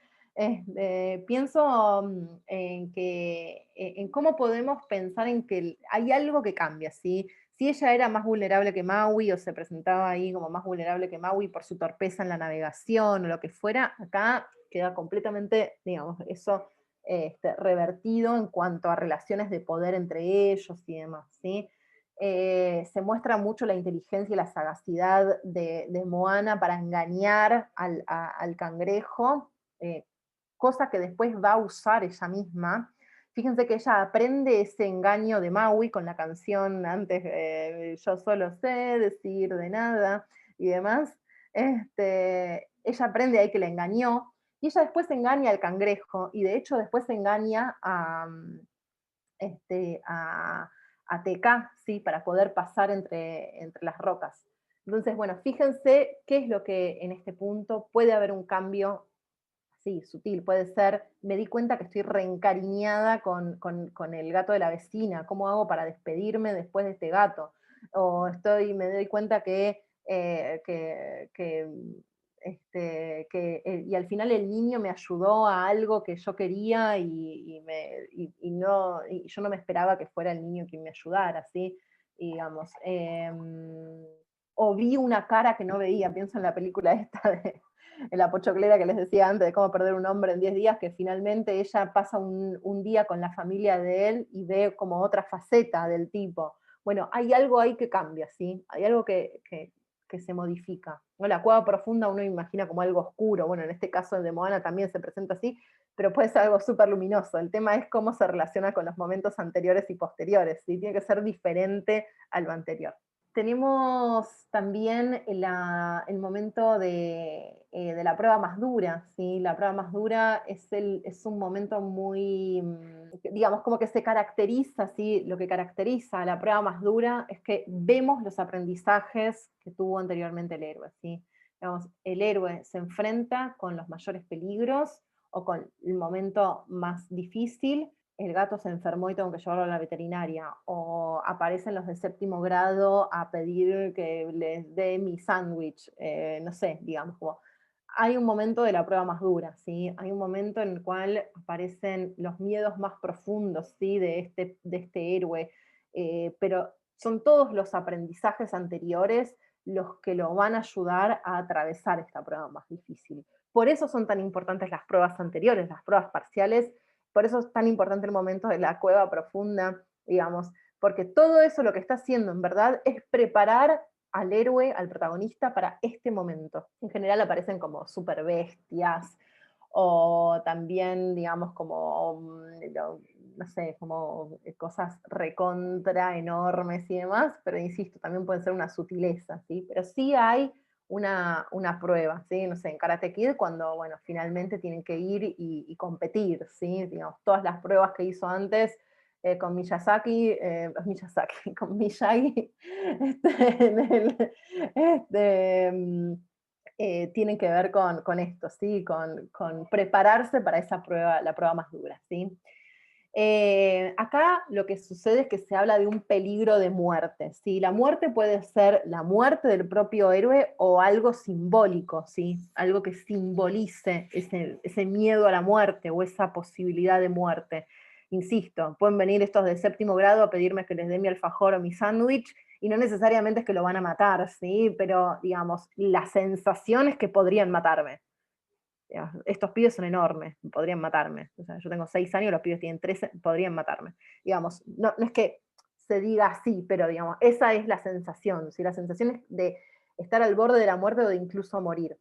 Pienso en cómo podemos pensar en que hay algo que cambia, ¿sí? Si ella era más vulnerable que Maui o se presentaba ahí como más vulnerable que Maui por su torpeza en la navegación o lo que fuera, acá queda completamente, digamos, eso revertido en cuanto a relaciones de poder entre ellos y demás, ¿sí? Se muestra mucho la inteligencia y la sagacidad de Moana para engañar al cangrejo, cosa que después va a usar ella misma. Fíjense que ella aprende ese engaño de Maui con la canción antes, yo solo sé decir de nada y demás. Ella aprende ahí que la engañó y ella después engaña al cangrejo y de hecho después engaña este, a, a TK, ¿sí? Para poder pasar entre las rocas. Entonces, bueno, fíjense qué es lo que en este punto puede haber un cambio sí, sutil, puede ser, me di cuenta que estoy reencariñada con el gato de la vecina, ¿cómo hago para despedirme después de este gato? O me doy cuenta y al final el niño me ayudó a algo que yo quería y yo no me esperaba que fuera el niño quien me ayudara, ¿sí? Y digamos, o vi una cara que no veía, pienso en la película esta en la pochoclera que les decía antes de cómo perder un hombre en 10 días, que finalmente ella pasa un día con la familia de él y ve como otra faceta del tipo. Bueno, hay algo ahí que cambia, ¿sí? Hay algo que se modifica. ¿No? La cueva profunda uno imagina como algo oscuro, bueno, en este caso el de Moana también se presenta así, pero puede ser algo súper luminoso. El tema es cómo se relaciona con los momentos anteriores y posteriores, ¿sí? Tiene que ser diferente a lo anterior. Tenemos también el momento de la prueba más dura, ¿sí? La prueba más dura es un momento muy, digamos, como que se caracteriza, ¿sí? Lo que caracteriza a la prueba más dura es que vemos los aprendizajes que tuvo anteriormente el héroe, ¿sí? Digamos, el héroe se enfrenta con los mayores peligros o con el momento más difícil, el gato se enfermó y tengo que llevarlo a la veterinaria, o aparecen los de séptimo grado a pedir que les dé mi sándwich, no sé, digamos, como hay un momento de la prueba más dura, ¿sí? Hay un momento en el cual aparecen los miedos más profundos, ¿sí? De este héroe, pero son todos los aprendizajes anteriores los que lo van a ayudar a atravesar esta prueba más difícil. Por eso son tan importantes las pruebas anteriores, las pruebas parciales, por eso es tan importante el momento de la cueva profunda, digamos, porque todo eso lo que está haciendo en verdad es preparar al héroe, al protagonista, para este momento. En general aparecen como super bestias, o también, digamos, como, no sé, como cosas recontra enormes y demás, pero insisto, también pueden ser una sutileza, ¿sí? Pero sí hay una prueba, ¿sí? No sé, en Karate Kid cuando, bueno, finalmente tienen que ir y competir, ¿sí? Digamos, todas las pruebas que hizo antes con Miyazaki, con Miyagi, tienen que ver con esto, ¿sí? Con prepararse para esa prueba, la prueba más dura, ¿sí? Acá lo que sucede es que se habla de un peligro de muerte, ¿sí? La muerte puede ser la muerte del propio héroe o algo simbólico, ¿sí? Algo que simbolice ese miedo a la muerte o esa posibilidad de muerte. Insisto, pueden venir estos de séptimo grado a pedirme que les dé mi alfajor o mi sándwich y no necesariamente es que lo van a matar, ¿sí? Pero, digamos, la sensación es que podrían matarme. Estos pibes son enormes, podrían matarme. O sea, yo tengo 6 años, los pibes tienen 13, podrían matarme. Digamos, no es que se diga así, pero digamos, esa es la sensación, ¿sí? La sensación es de estar al borde de la muerte o de incluso morir.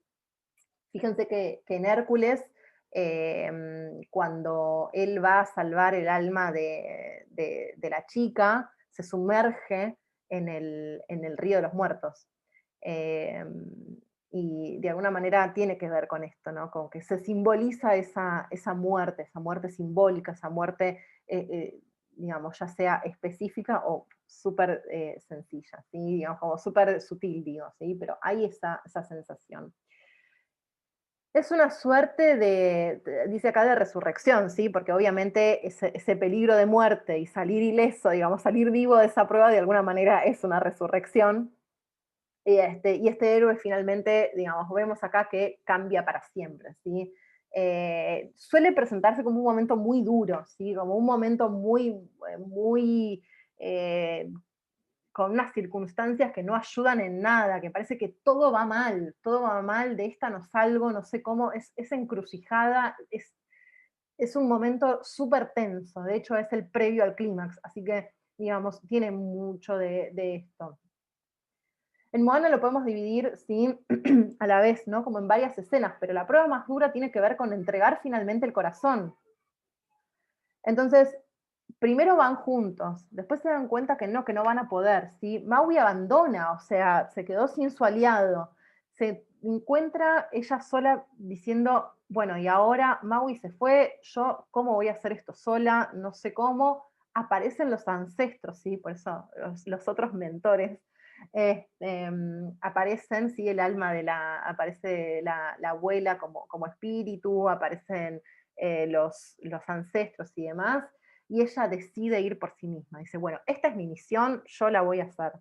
Fíjense que en Hércules, cuando él va a salvar el alma de la chica, se sumerge en el río de los muertos. Eh, y de alguna manera tiene que ver con esto, ¿no? Con que se simboliza esa muerte simbólica, esa muerte, digamos, ya sea específica o súper sencilla, ¿sí? Digamos, como súper sutil, digo, ¿sí? Pero hay esa sensación. Es una suerte dice acá, de resurrección, ¿sí? Porque obviamente ese peligro de muerte y salir ileso, digamos, salir vivo de esa prueba de alguna manera es una resurrección. Y este héroe finalmente, digamos, vemos acá que cambia para siempre, ¿sí? Suele presentarse como un momento muy duro, ¿sí? Como un momento muy eh, con unas circunstancias que no ayudan en nada, que parece que todo va mal, de esta no salgo, no sé cómo, es encrucijada, es un momento súper tenso, de hecho es el previo al clímax, así que, digamos, tiene mucho de esto. En Moana lo podemos dividir, sí, a la vez, ¿no? Como en varias escenas, pero la prueba más dura tiene que ver con entregar finalmente el corazón. Entonces, primero van juntos, después se dan cuenta que no van a poder, ¿sí? Maui abandona, o sea, se quedó sin su aliado, se encuentra ella sola diciendo, bueno, y ahora Maui se fue, yo, ¿cómo voy a hacer esto sola? No sé cómo. Aparecen los ancestros, ¿sí? Por eso los otros mentores. Aparecen, sí, el alma aparece la abuela como espíritu, aparecen los ancestros y demás, y ella decide ir por sí misma. Dice, bueno, esta es mi misión, yo la voy a hacer.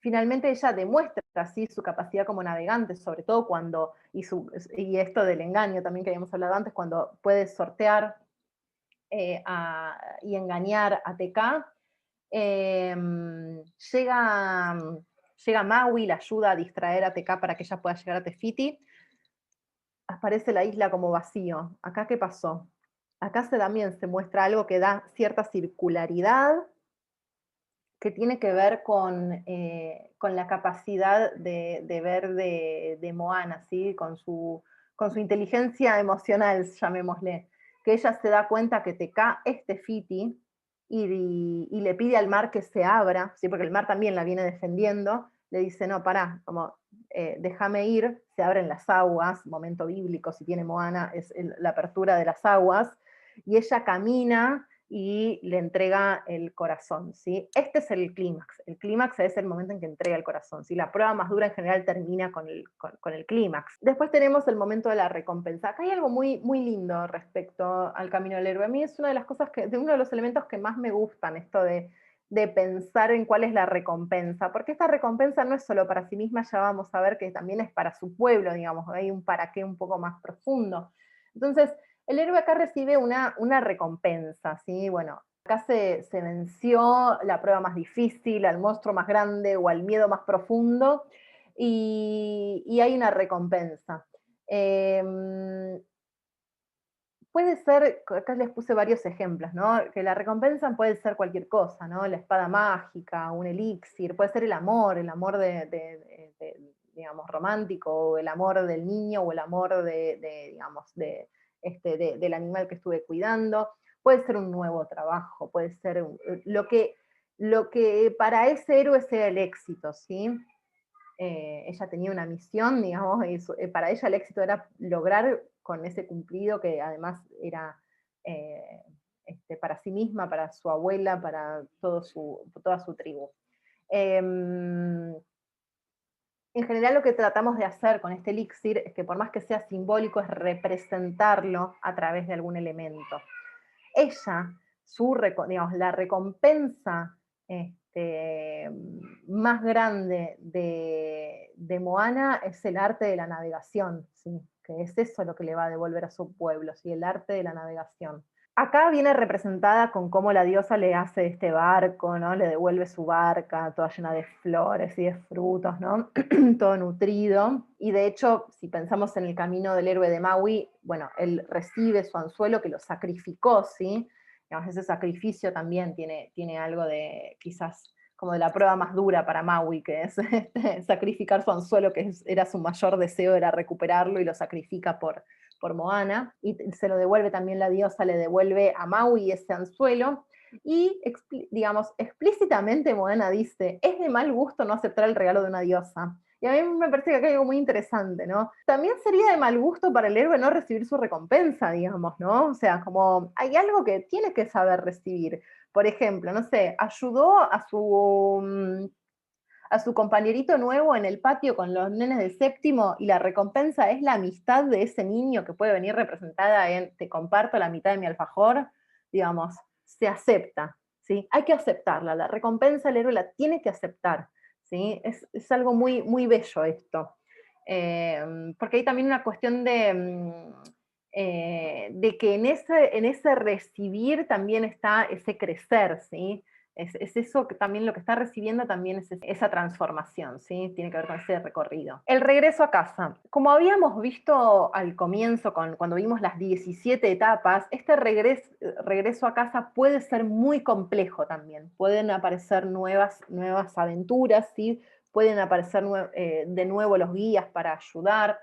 Finalmente ella demuestra así su capacidad como navegante, sobre todo cuando, y esto del engaño también que habíamos hablado antes, cuando puede sortear y engañar a TK. Eh, llega, llega Maui, la ayuda a distraer a TK para que ella pueda llegar a Tefiti. Aparece la isla como vacío. ¿Acá qué pasó? Acá también se muestra algo que da cierta circularidad, que tiene que ver con la capacidad de ver de Moana, ¿sí? Con su inteligencia emocional, llamémosle, que ella se da cuenta que Teka es Tefiti y le pide al mar que se abra, ¿sí? Porque el mar también la viene defendiendo, le dice, no, pará, como déjame ir, se abren las aguas, momento bíblico, si tiene Moana, es la apertura de las aguas, y ella camina y le entrega el corazón, ¿sí? Este es el clímax es el momento en que entrega el corazón, ¿sí? La prueba más dura en general termina con el clímax. Después tenemos el momento de la recompensa. Acá hay algo muy, muy lindo respecto al camino del héroe. A mí es una de las cosas de uno de los elementos que más me gustan, esto de pensar en cuál es la recompensa, porque esta recompensa no es solo para sí misma, ya vamos a ver que también es para su pueblo, digamos, hay un para qué un poco más profundo. Entonces, el héroe acá recibe una recompensa, ¿sí? Bueno, acá se venció la prueba más difícil, al monstruo más grande o al miedo más profundo, y hay una recompensa. Puede ser, acá les puse varios ejemplos, ¿no? Que la recompensa puede ser cualquier cosa, ¿no? La espada mágica, un elixir, puede ser el amor digamos, romántico, o el amor del niño, o el amor digamos, del animal que estuve cuidando, puede ser un nuevo trabajo, puede ser lo que para ese héroe sea el éxito, ¿sí? Ella tenía una misión, digamos, y para ella el éxito era lograr con ese cumplido que además era eh, para sí misma, para su abuela, para toda su tribu. En general lo que tratamos de hacer con este elixir es que por más que sea simbólico, es representarlo a través de algún elemento. Ella, digamos, la recompensa más grande de Moana es el arte de la navegación, ¿sí? Que es eso lo que le va a devolver a su pueblo, ¿sí? El arte de la navegación. Acá viene representada con cómo la diosa le hace este barco, ¿no? Le devuelve su barca, toda llena de flores y de frutos, ¿no? Todo nutrido. Y de hecho, si pensamos en el camino del héroe de Maui, bueno, él recibe su anzuelo que lo sacrificó, ¿sí? Digamos, ese sacrificio también tiene algo de, quizás, como de la prueba más dura para Maui, que es sacrificar su anzuelo, que era su mayor deseo, era recuperarlo, y lo sacrifica por Moana, y se lo devuelve también la diosa, le devuelve a Maui ese anzuelo, y digamos, explícitamente Moana dice, es de mal gusto no aceptar el regalo de una diosa. Y a mí me parece que acá hay algo muy interesante, ¿no? También sería de mal gusto para el héroe no recibir su recompensa, digamos, ¿no? O sea, como hay algo que tiene que saber recibir. Por ejemplo, no sé, ayudó a su compañerito nuevo en el patio con los nenes del séptimo, y la recompensa es la amistad de ese niño, que puede venir representada en te comparto la mitad de mi alfajor, digamos, se acepta, ¿sí? Hay que aceptarla, la recompensa el héroe la tiene que aceptar, ¿sí? Es algo muy, muy bello esto. Porque hay también una cuestión de que en ese recibir también está ese crecer, ¿sí? Es eso que también lo que está recibiendo también es esa transformación, ¿sí? Tiene que ver con ese recorrido. El regreso a casa. Como habíamos visto al comienzo, cuando vimos las 17 etapas, este regreso a casa puede ser muy complejo también. Pueden aparecer nuevas aventuras, ¿sí? Pueden aparecer de nuevo los guías para ayudar.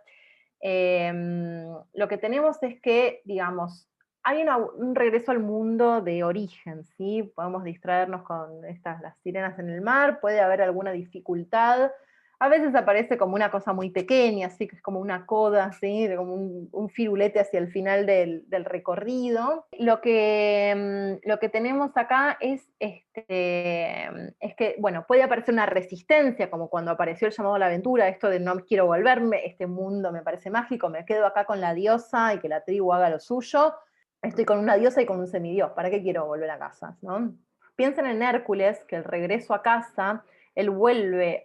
Lo que tenemos es que, digamos, hay un regreso al mundo de origen, ¿sí? Podemos distraernos con las sirenas en el mar, puede haber alguna dificultad. A veces aparece como una cosa muy pequeña, así que es como una coda, ¿sí? Como un firulete hacia el final del recorrido. Lo que tenemos acá es que, bueno, puede aparecer una resistencia, como cuando apareció el llamado a la aventura, esto de no quiero volverme, este mundo me parece mágico, me quedo acá con la diosa y que la tribu haga lo suyo. Estoy con una diosa y con un semidios, ¿para qué quiero volver a casa? ¿No? Piensen en Hércules, que el regreso a casa, él vuelve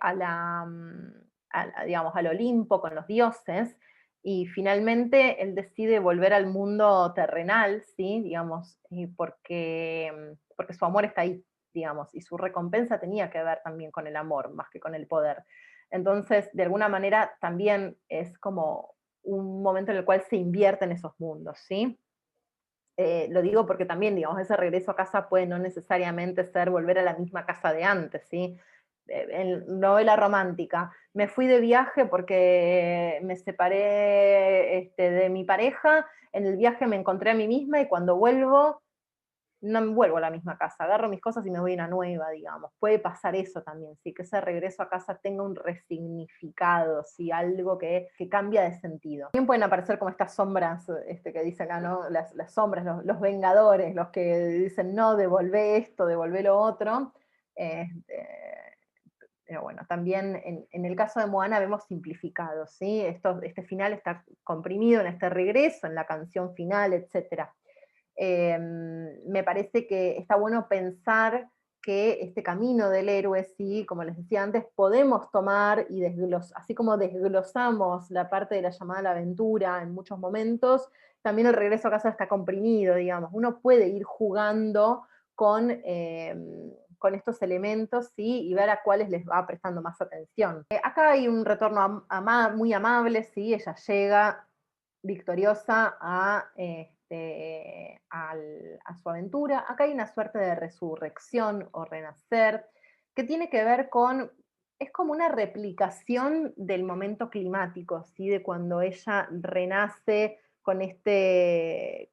digamos, al Olimpo con los dioses, y finalmente él decide volver al mundo terrenal, ¿sí? Digamos, porque su amor está ahí, digamos, y su recompensa tenía que ver también con el amor, más que con el poder. Entonces, de alguna manera, también es como un momento en el cual se invierten esos mundos, ¿sí? Lo digo porque también, digamos, ese regreso a casa puede no necesariamente ser volver a la misma casa de antes, ¿sí? En novela romántica, me fui de viaje porque me separé de mi pareja, en el viaje me encontré a mí misma y cuando vuelvo no me vuelvo a la misma casa, agarro mis cosas y me voy a una nueva, digamos. Puede pasar eso también, ¿sí? Que ese regreso a casa tenga un resignificado, ¿sí? Algo que cambia de sentido. También pueden aparecer como estas sombras, que dice acá, ¿no? Las sombras, los vengadores, los que dicen, no, devolvé esto, devolvé lo otro. Este, pero bueno, también en el caso de Moana vemos simplificados, ¿sí? Este final está comprimido en este regreso, en la canción final, etc. Me parece que está bueno pensar que este camino del héroe, sí, como les decía antes, podemos tomar y así como desglosamos la parte de la llamada a la aventura en muchos momentos, también el regreso a casa está comprimido, digamos. Uno puede ir jugando con estos elementos, ¿sí? Y ver a cuáles les va prestando más atención. Acá hay un retorno muy amable, ¿sí? Ella llega victoriosa a su aventura. Acá hay una suerte de resurrección o renacer que tiene que ver es como una replicación del momento climático, ¿sí? De cuando ella renace con este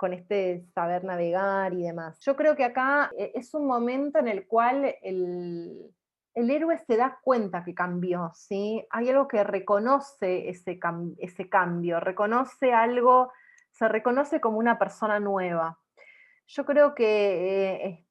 saber navegar y demás. Yo creo que acá es un momento en el cual el héroe se da cuenta que cambió, ¿sí? Hay algo que reconoce ese cambio, reconoce algo, se reconoce como una persona nueva. Yo creo que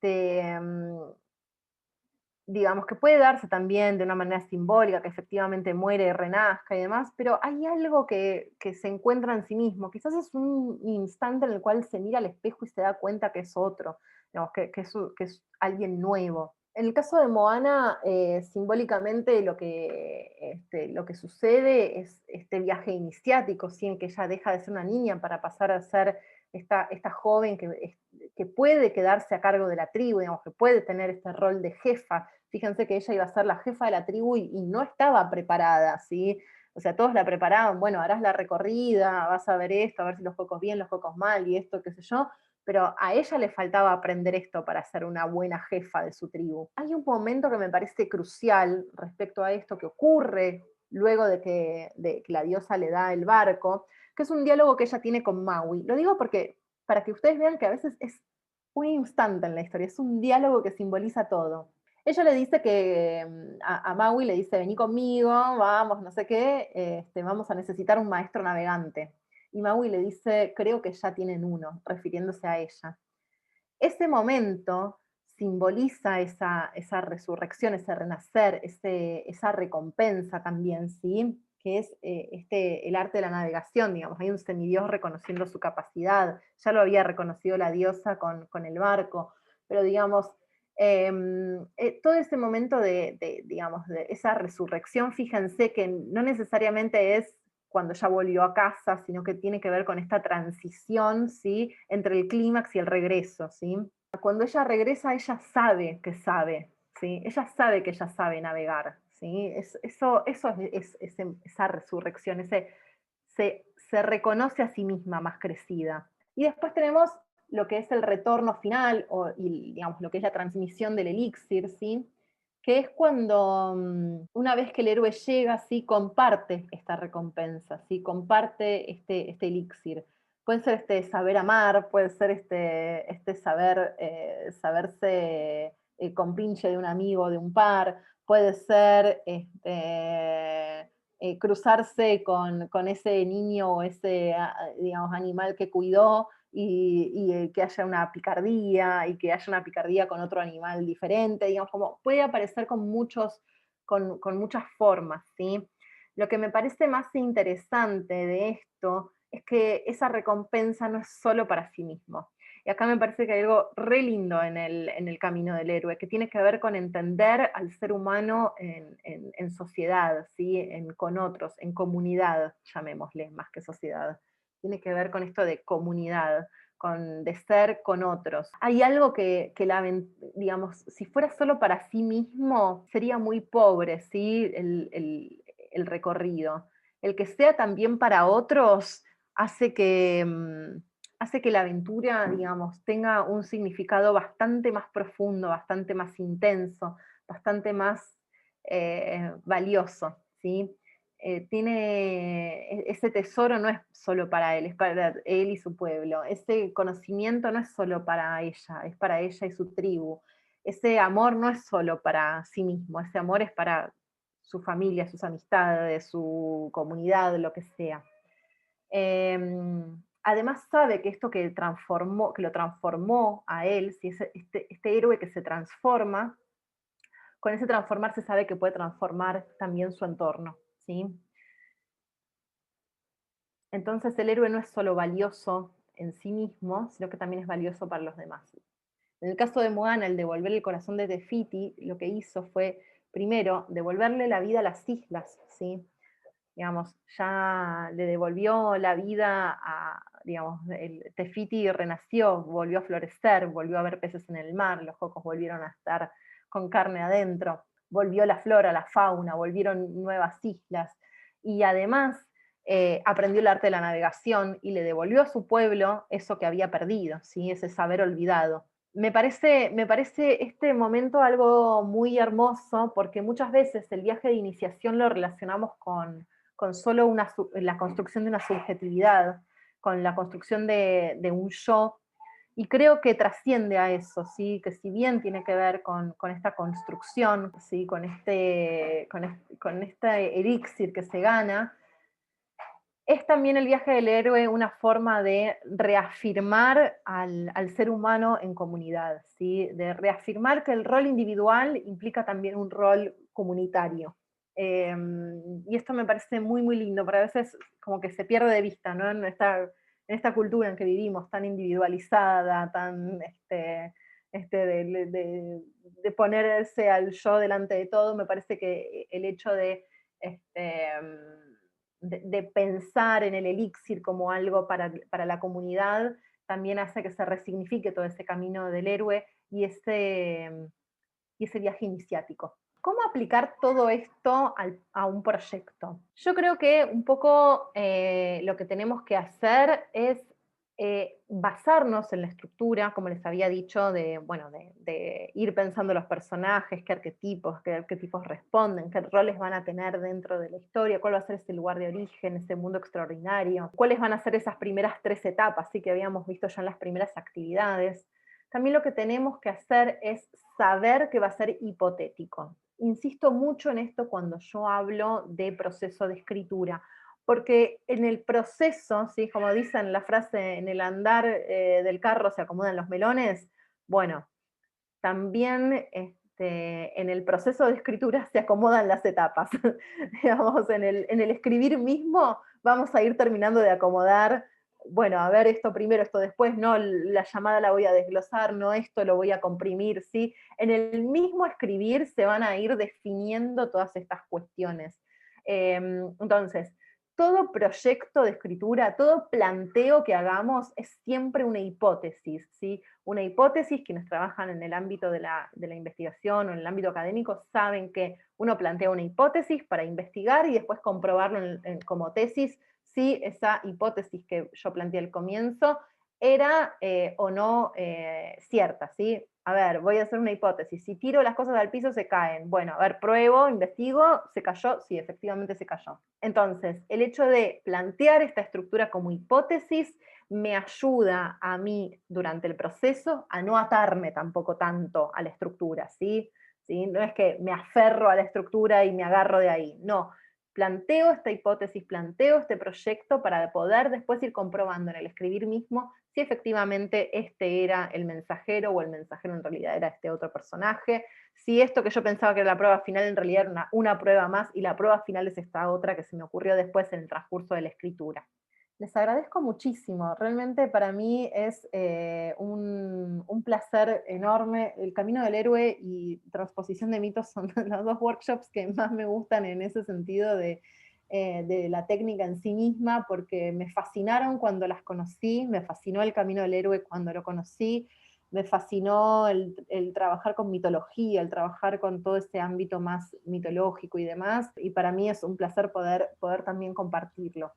digamos que puede darse también de una manera simbólica, que efectivamente muere y renazca y demás, pero hay algo que se encuentra en sí mismo. Quizás es un instante en el cual se mira al espejo y se da cuenta que es otro, digamos, que es alguien nuevo. En el caso de Moana, simbólicamente lo que sucede es este viaje iniciático, ¿sí? En que ella deja de ser una niña para pasar a ser esta joven que puede quedarse a cargo de la tribu, digamos, que puede tener este rol de jefa. Fíjense que ella iba a ser la jefa de la tribu y no estaba preparada, ¿sí? O sea, todos la preparaban, bueno, harás la recorrida, vas a ver esto, a ver si los juegos bien, los juegos mal, y esto, qué sé yo, pero a ella le faltaba aprender esto para ser una buena jefa de su tribu. Hay un momento que me parece crucial respecto a esto que ocurre luego de que la diosa le da el barco, que es un diálogo que ella tiene con Maui. Lo digo porque, para que ustedes vean que a veces es un instante en la historia, es un diálogo que simboliza todo. Ella le dice a Maui le dice, vení conmigo, vamos, no sé qué, vamos a necesitar un maestro navegante. Y Maui le dice, creo que ya tienen uno, refiriéndose a ella. Ese momento simboliza esa resurrección, ese renacer, esa recompensa también, ¿sí? Que es el arte de la navegación, digamos, hay un semidios reconociendo su capacidad, ya lo había reconocido la diosa con el barco, pero digamos, todo ese momento digamos, de esa resurrección, fíjense que no necesariamente es cuando ya volvió a casa, sino que tiene que ver con esta transición, ¿sí? Entre el clímax y el regreso, ¿sí? Cuando ella regresa, ella sabe que sabe, ¿sí? Ella sabe que ella sabe navegar, ¿sí? Eso es esa resurrección, se reconoce a sí misma más crecida. Y después tenemos lo que es el retorno final, y digamos, lo que es la transmisión del elixir, ¿sí? Que es cuando una vez que el héroe llega, sí, comparte esta recompensa, sí, comparte este elixir. Puede ser este saber amar, puede ser este saberse compinche de un amigo, de un par, puede ser cruzarse con ese niño o ese, digamos, animal que cuidó, y que haya una picardía, y que haya una picardía con otro animal diferente, digamos, como puede aparecer con muchas formas, ¿sí? Lo que me parece más interesante de esto es que esa recompensa no es solo para sí mismo. Y acá me parece que hay algo re lindo en el camino del héroe, que tiene que ver con entender al ser humano en sociedad, ¿sí? Con otros, en comunidad, llamémosle, más que sociedad. Tiene que ver con esto de comunidad, de ser con otros. Hay algo digamos, si fuera solo para sí mismo, sería muy pobre, ¿sí? El recorrido. El que sea también para otros hace que la aventura, digamos, tenga un significado bastante más profundo, bastante más intenso, bastante más valioso, ¿sí? ese tesoro no es solo para él, es para él y su pueblo. Ese conocimiento no es solo para ella, es para ella y su tribu. Ese amor no es solo para sí mismo, ese amor es para su familia, sus amistades, su comunidad, lo que sea. Además sabe que esto que transformó, que lo transformó a él, si es este héroe que se transforma, con ese transformarse sabe que puede transformar también su entorno, ¿sí? Entonces el héroe no es solo valioso en sí mismo, sino que también es valioso para los demás. En el caso de Moana, el devolver el corazón de Tefiti, lo que hizo fue, primero, devolverle la vida a las islas, ¿sí? Digamos, ya le devolvió la vida a, digamos, el Tefiti renació, volvió a florecer, volvió a ver peces en el mar, los cocos volvieron a estar con carne adentro, volvió la flora, la fauna, volvieron nuevas islas, y además aprendió el arte de la navegación y le devolvió a su pueblo eso que había perdido, ¿sí? Ese saber olvidado. Me parece este momento algo muy hermoso, porque muchas veces el viaje de iniciación lo relacionamos con solo la construcción de una subjetividad, con la construcción de un yo, y creo que trasciende a eso, ¿sí? Que si bien tiene que ver con esta construcción, ¿sí? Con este elixir que se gana, es también el viaje del héroe una forma de reafirmar al ser humano en comunidad, ¿sí? De reafirmar que el rol individual implica también un rol comunitario. Eh, y esto me parece muy, muy lindo, pero a veces como que se pierde de vista, ¿no? En esta cultura en que vivimos tan individualizada, tan de ponerse al yo delante de todo, me parece que el hecho este, de pensar en el elixir como algo para la comunidad, también hace que se resignifique todo ese camino del héroe y ese viaje iniciático. ¿Cómo aplicar todo esto a un proyecto? Yo creo que un poco lo que tenemos que hacer es basarnos en la estructura, como les había dicho, bueno, de ir pensando los personajes, qué arquetipos responden, qué roles van a tener dentro de la historia, cuál va a ser ese lugar de origen, ese mundo extraordinario, cuáles van a ser esas primeras 3 etapas, sí, que habíamos visto ya en las primeras actividades. También lo que tenemos que hacer es saber que va a ser hipotético. Insisto mucho en esto cuando yo hablo de proceso de escritura, porque en el proceso, ¿sí? Como dicen la frase, en el andar del carro se acomodan los melones, bueno, también en el proceso de escritura se acomodan las etapas. Digamos, en el escribir mismo vamos a ir terminando de acomodar, bueno, a ver, esto primero, esto después, no, la llamada la voy a desglosar, no, esto lo voy a comprimir, ¿sí? En el mismo escribir se van a ir definiendo todas estas cuestiones. Entonces, todo proyecto de escritura, todo planteo que hagamos es siempre una hipótesis, ¿sí? Una hipótesis. Quienes trabajan en el ámbito de la investigación o en el ámbito académico saben que uno plantea una hipótesis para investigar y después comprobarlo como tesis si esa hipótesis que yo planteé al comienzo era o no cierta, ¿sí? A ver, voy a hacer una hipótesis. Si tiro las cosas al piso, se caen. Bueno, a ver, pruebo, investigo, ¿se cayó? Sí, efectivamente se cayó. Entonces, el hecho de plantear esta estructura como hipótesis me ayuda a mí durante el proceso a no atarme tampoco tanto a la estructura, ¿sí? ¿Sí? No es que me aferro a la estructura y me agarro de ahí, no. Planteo esta hipótesis, planteo este proyecto para poder después ir comprobando en el escribir mismo si efectivamente este era el mensajero o el mensajero en realidad era este otro personaje, si esto que yo pensaba que era la prueba final en realidad era una prueba más y la prueba final es esta otra que se me ocurrió después en el transcurso de la escritura. Les agradezco muchísimo, realmente para mí es un placer enorme. El Camino del Héroe y Transposición de Mitos son los 2 workshops que más me gustan en ese sentido de la técnica en sí misma, porque me fascinaron cuando las conocí, me fascinó el Camino del Héroe cuando lo conocí, me fascinó el trabajar con mitología, el trabajar con todo ese ámbito más mitológico y demás, y para mí es un placer poder también compartirlo.